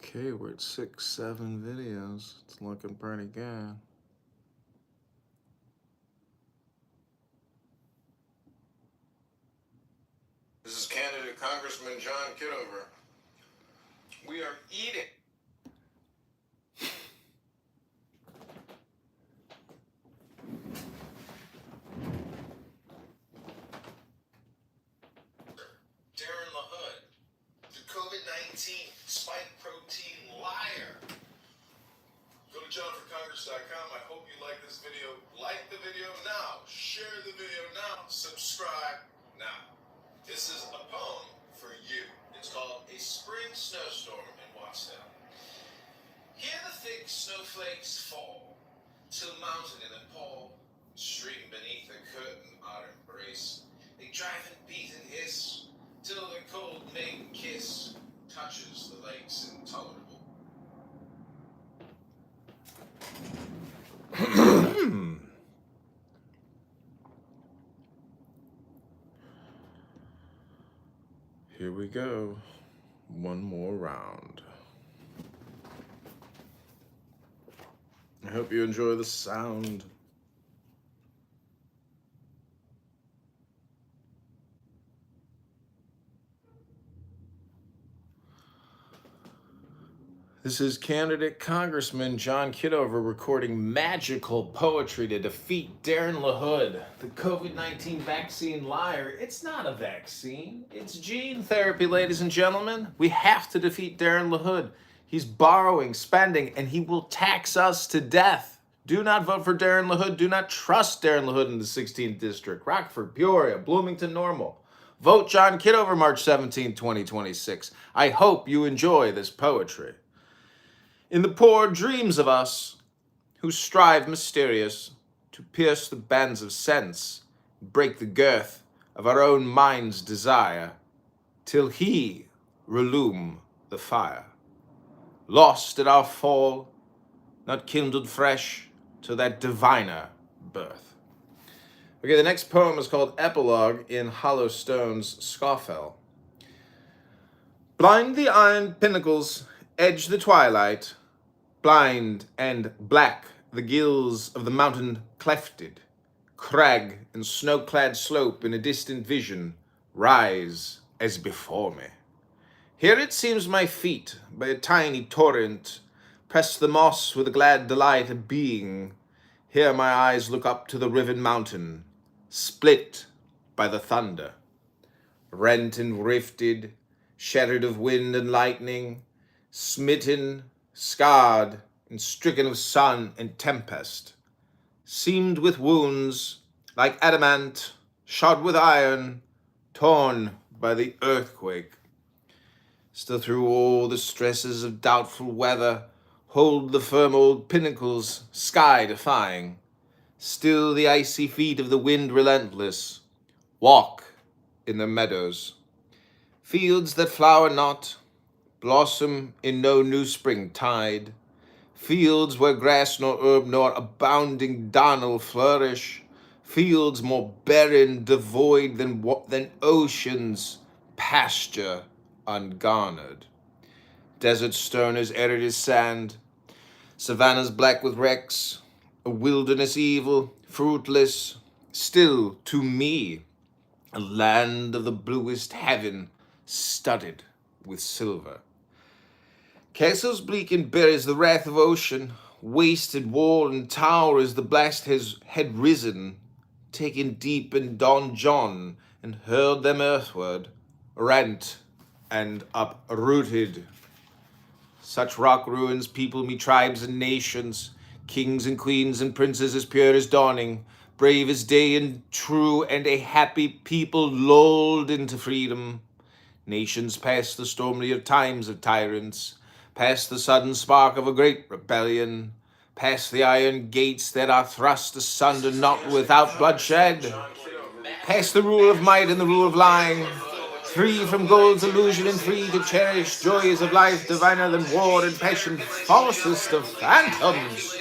Okay, we're at 6-7 videos. It's looking pretty good. This is candidate Congressman John Kitover. We are eating. Darren LaHood, the COVID-19 spike protein liar. Go to johnforcongress.com. I hope you like this video. Like the video now. Share the video now. Subscribe now. This is a poem for you. It's called A Spring Snowstorm in Wattsville. Hear the thick snowflakes fall, till mountain in a pall, stream beneath the curtain our embrace. They drive and beat and hiss, till the cold maiden kiss touches the lake's intolerable. Here we go. One more round. I hope you enjoy the sound. This is candidate Congressman John Kitover recording magical poetry to defeat Darren LaHood, the COVID-19 vaccine liar. It's not a vaccine. It's gene therapy, ladies and gentlemen. We have to defeat Darren LaHood. He's borrowing, spending, and he will tax us to death. Do not vote for Darren LaHood. Do not trust Darren LaHood in the 16th District. Rockford, Peoria, Bloomington, Normal. Vote John Kitover March 17, 2026. I hope you enjoy this poetry. In the poor dreams of us, who strive mysterious to pierce the bands of sense, break the girth of our own mind's desire, till he relume the fire. Lost at our fall, not kindled fresh to that diviner birth. Okay, the next poem is called Epilogue in Hollow Stone's Scoffell. Blind the iron pinnacles, edge the twilight, blind and black the gills of the mountain clefted, crag and snow-clad slope in a distant vision rise as before me. Here it seems my feet by a tiny torrent press the moss with a glad delight of being. Here my eyes look up to the riven mountain, split by the thunder, rent and rifted, shattered of wind and lightning, smitten, scarred, and stricken of sun and tempest, seamed with wounds, like adamant, shod with iron, torn by the earthquake. Still through all the stresses of doubtful weather, hold the firm old pinnacles, sky-defying. Still the icy feet of the wind relentless, walk in the meadows. Fields that flower not, blossom in no new spring tide. Fields where grass nor herb nor abounding darnel flourish. Fields more barren, devoid than ocean's pasture ungarnered. Desert stern as arid as sand, savannas black with wrecks, a wilderness evil, fruitless, still to me, a land of the bluest heaven, studded with silver. Castles bleak and bare as the wrath of ocean, wasted wall and tower as the blast had risen, taken deep in Don John and hurled them earthward, rent and uprooted. Such rock ruins people me tribes and nations, kings and queens and princes as pure as dawning, brave as day and true, and a happy people lulled into freedom. Nations past the stormy of times of tyrants, past the sudden spark of a great rebellion, past the iron gates that are thrust asunder not without bloodshed, past the rule of might and the rule of lying, free from gold's illusion and free to cherish joys of life diviner than war and passion, falsest of phantoms.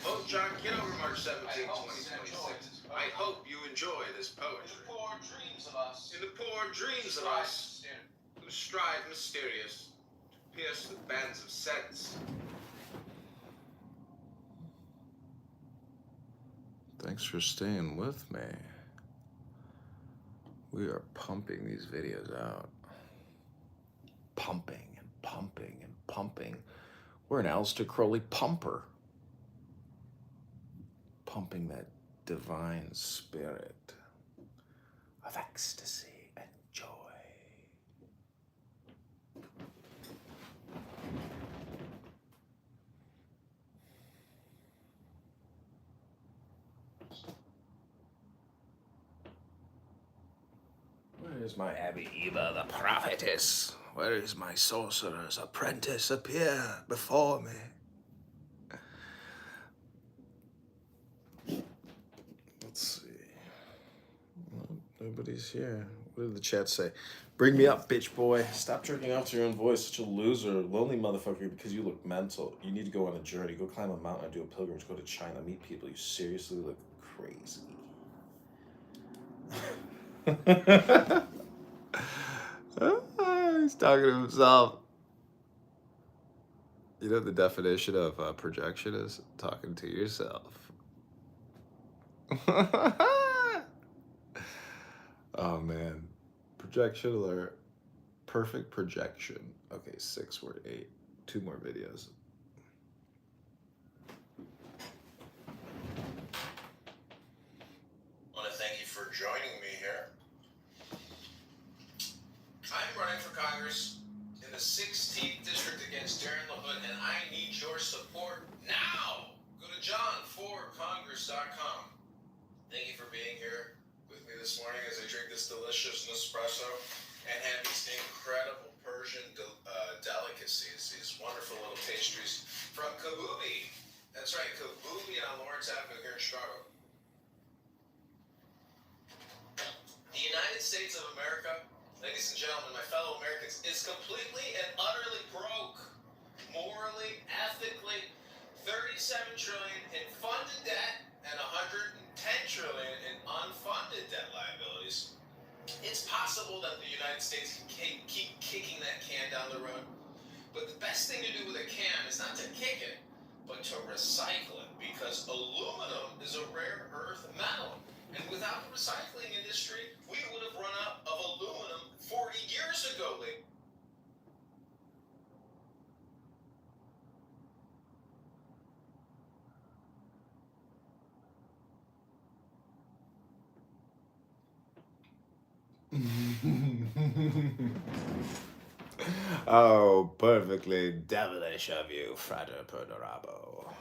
Vote John Kitover March 17, 2026. I hope you enjoy this poetry. In the poor dreams of us. In the poor dreams of us, who strive mysterious to pierce the bands of sense. Thanks for staying with me. We are pumping these videos out. Pumping and pumping and pumping. We're an Aleister Crowley pumper. Pumping that divine spirit of ecstasy and joy. Where is my Abby Eva, the prophetess? Where is my sorcerer's apprentice? Appear before me. Let's see. Nobody's here. What did the chat say? Bring me up, bitch boy. Stop jerking off to your own voice. Such a loser, lonely motherfucker because you look mental. You need to go on a journey. Go climb a mountain and do a pilgrimage. Go to China. Meet people. You seriously look crazy. He's talking to himself. You know what the definition of projection is? Talking to yourself. Oh man. Projection alert. Perfect projection. Okay, 6 word 8. 2 more videos. I want to thank you for joining me here. I'm running for Congress in the 16th district against Darren LaHood, and I need your support now. Go to john4congress.com. Thank you for being here with me this morning as I drink this delicious Nespresso and have these incredible Persian delicacies, these wonderful little pastries from Kabubi. That's right, Kabubi on Lawrence Avenue here in Chicago. The United States of America, ladies and gentlemen, my fellow Americans, is completely and utterly broke. Morally, ethically, 37 trillion in funded debt and 110 trillion in unfunded debt liabilities. It's possible that the United States can keep kicking that can down the road, but the best thing to do with a can is not to kick it, but to recycle it, because aluminum is a rare earth metal. And without the recycling industry, we would have run out of aluminum 40 years ago. Oh, perfectly devilish of you, Frater Perdurabo.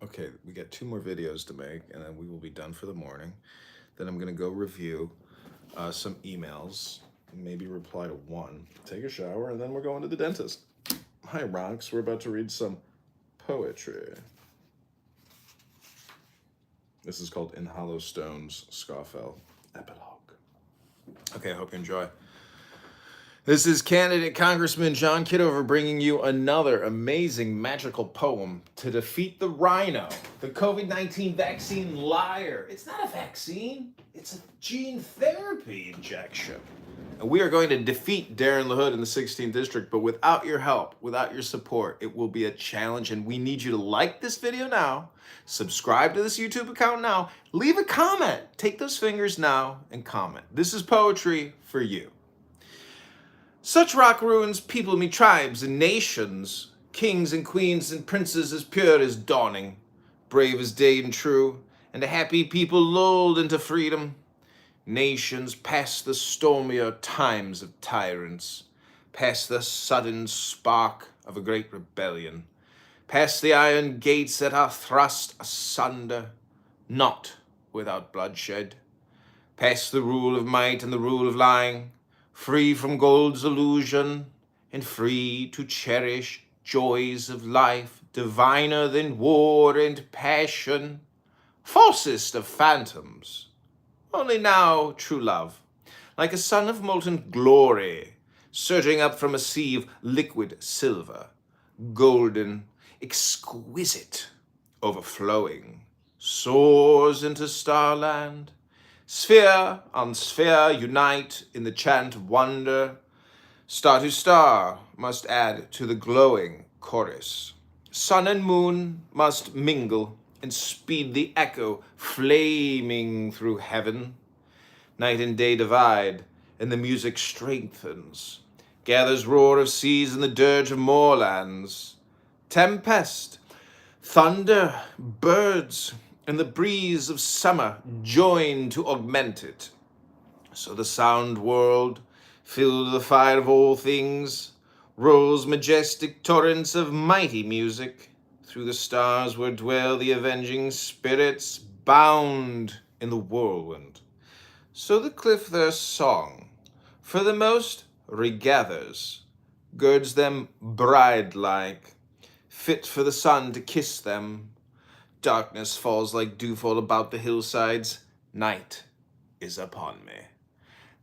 Okay, we got 2 more videos to make, and then we will be done for the morning. Then I'm going to go review some emails, maybe reply to 1, take a shower, and then we're going to the dentist. Hi, Ronks. We're about to read some poetry. This is called In Hollow Stones, Scoffel Epilogue. Okay, I hope you enjoy. This is candidate Congressman John Kitover bringing you another amazing magical poem to defeat the rhino, the COVID-19 vaccine liar. It's not a vaccine, it's a gene therapy injection. And we are going to defeat Darren LaHood in the 16th district, but without your help, without your support, it will be a challenge, and we need you to like this video now, subscribe to this YouTube account now, leave a comment, take those fingers now and comment. This is poetry for you. Such rock ruins people me tribes and nations, kings and queens and princes as pure as dawning, brave as day and true, and a happy people lulled into freedom. Nations past the stormier times of tyrants, past the sudden spark of a great rebellion, past the iron gates that are thrust asunder, not without bloodshed, past the rule of might and the rule of lying, free from gold's illusion, and free to cherish joys of life diviner than war and passion, falsest of phantoms, only now true love, like a sun of molten glory, surging up from a sea of liquid silver, golden, exquisite, overflowing, soars into starland. Sphere on sphere unite in the chant of wonder. Star to star must add to the glowing chorus. Sun and moon must mingle and speed the echo flaming through heaven. Night and day divide, and the music strengthens, gathers roar of seas and the dirge of moorlands. Tempest, thunder, birds, and the breeze of summer join to augment it. So the sound world, filled with the fire of all things, rolls majestic torrents of mighty music through the stars where dwell the avenging spirits bound in the whirlwind. So the cliff their song, for the most regathers, girds them bride-like, fit for the sun to kiss them. Darkness falls like dewfall about the hillsides. Night is upon me.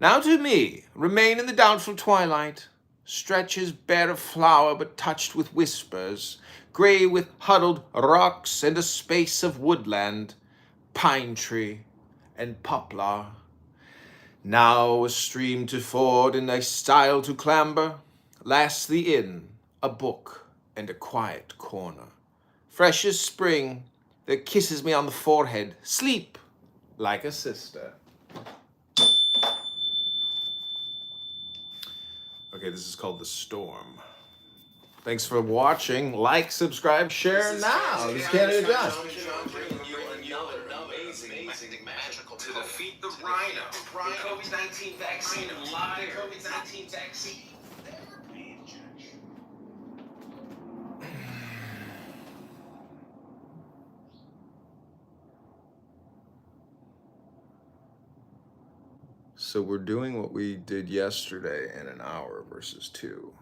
Now to me, remain in the doubtful twilight, stretches bare of flower but touched with whispers, grey with huddled rocks and a space of woodland, pine tree and poplar. Now a stream to ford and a stile to clamber, last the inn, a book and a quiet corner. Fresh as spring that kisses me on the forehead, sleep like a sister. Okay, this is called The Storm. Thanks for watching. Like, subscribe, share now. This is Canada John. Magical to defeat the rhino, the COVID-19 vaccine, So we're doing what we did yesterday in an hour versus 2.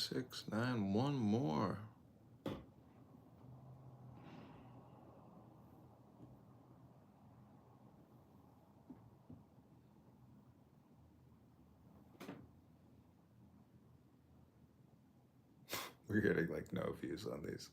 Six, 9, one more. We're getting like no views on these.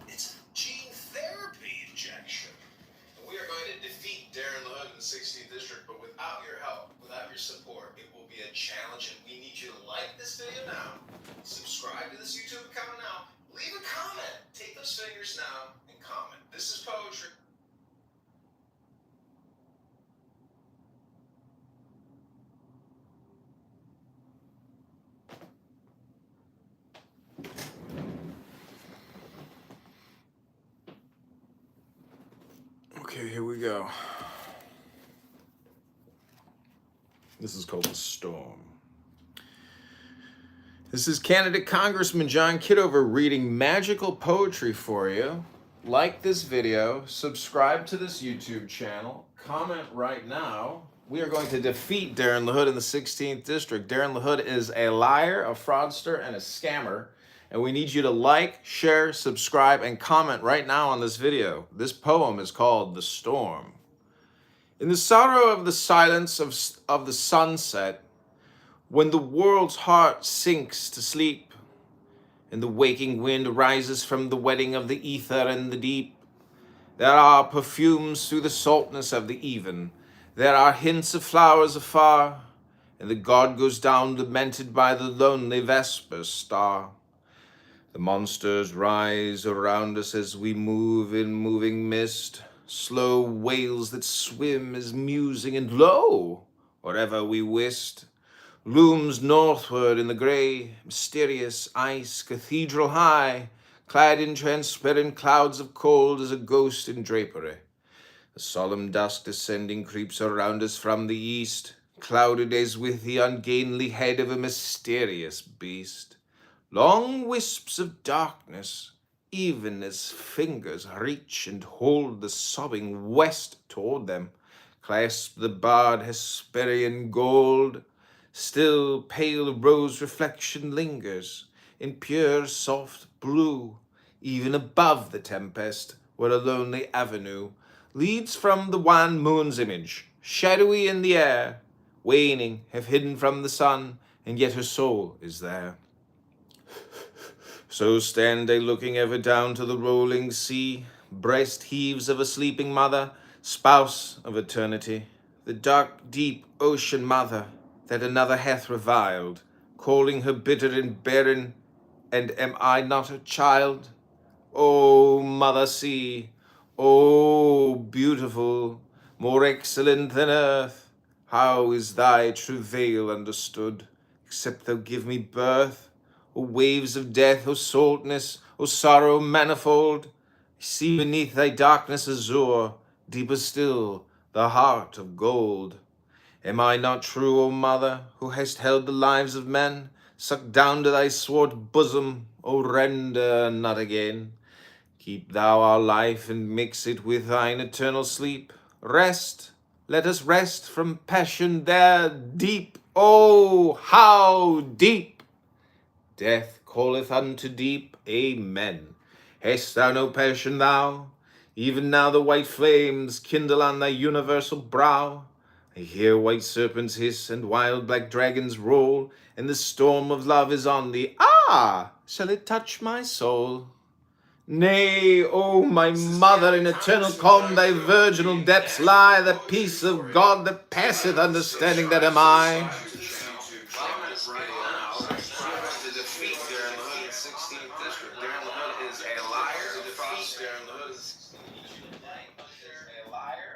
It's gene therapy injection. We are going to defeat Darren LaHood in the 16th district, but without your help, without your support, it will be a challenge, and we need you to like this video now, subscribe to this YouTube account now, leave a comment, take those fingers now and comment. This is poetry. Okay, here we go. This is called The Storm. This is candidate Congressman John Kitover reading magical poetry for you. Like this video, subscribe to this YouTube channel, comment right now. We are going to defeat Darren LaHood in the 16th district. Darren LaHood is a liar, a fraudster, and a scammer. And we need you to like, share, subscribe, and comment right now on this video. This poem is called The Storm. In the sorrow of the silence of the sunset, when the world's heart sinks to sleep, and the waking wind rises from the wedding of the ether and the deep, there are perfumes through the saltness of the even, there are hints of flowers afar, and the god goes down lamented by the lonely vesper star. The monsters rise around us as we move in moving mist, slow whales that swim as musing, and lo, wherever we wist, looms northward in the grey, mysterious ice, cathedral high, clad in transparent clouds of cold as a ghost in drapery. The solemn dusk descending creeps around us from the east, clouded as with the ungainly head of a mysterious beast. Long wisps of darkness, even as fingers reach and hold the sobbing west toward them, clasp the barred Hesperian gold. Still pale rose reflection lingers in pure soft blue, even above the tempest, where a lonely avenue leads from the wan moon's image, shadowy in the air, waning, half hidden from the sun, and yet her soul is there. So stand I looking ever down to the rolling sea, breast heaves of a sleeping mother, spouse of eternity, the dark, deep ocean mother that another hath reviled, calling her bitter and barren, and am I not a child? O Mother Sea, O beautiful, more excellent than earth, how is thy travail understood, except thou give me birth? O waves of death, O saltness, O sorrow manifold, I see beneath thy darkness azure, deeper still, the heart of gold. Am I not true, O Mother, who hast held the lives of men, sucked down to thy swart bosom, O render not again? Keep thou our life and mix it with thine eternal sleep. Rest, let us rest from passion there deep. Oh, how deep! Death calleth unto deep. Amen. Hast thou no passion, thou? Even now the white flames kindle on thy universal brow. I hear white serpents hiss and wild black dragons roll, and the storm of love is on thee. Ah, shall it touch my soul? Nay, O my mother, in eternal calm thy virginal depths lie, the peace of God that passeth understanding, that am I. To defeat Darren LaHood in 16th District. Darren LaHood is a liar. Darren LaHood is a liar.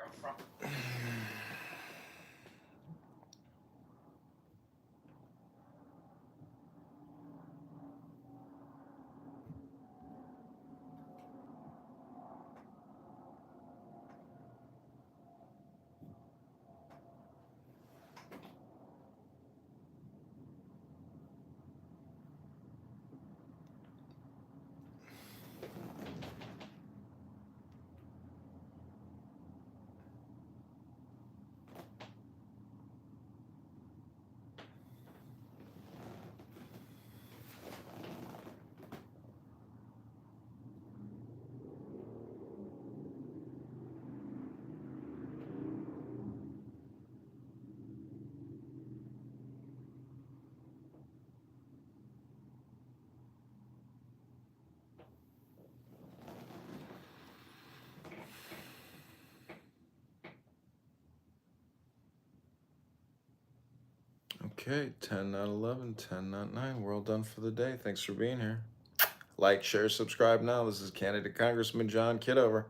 Okay, 10 not 11, 10 not 9. We're all done for the day. Thanks for being here. Like, share, subscribe now. This is candidate Congressman John Kitover.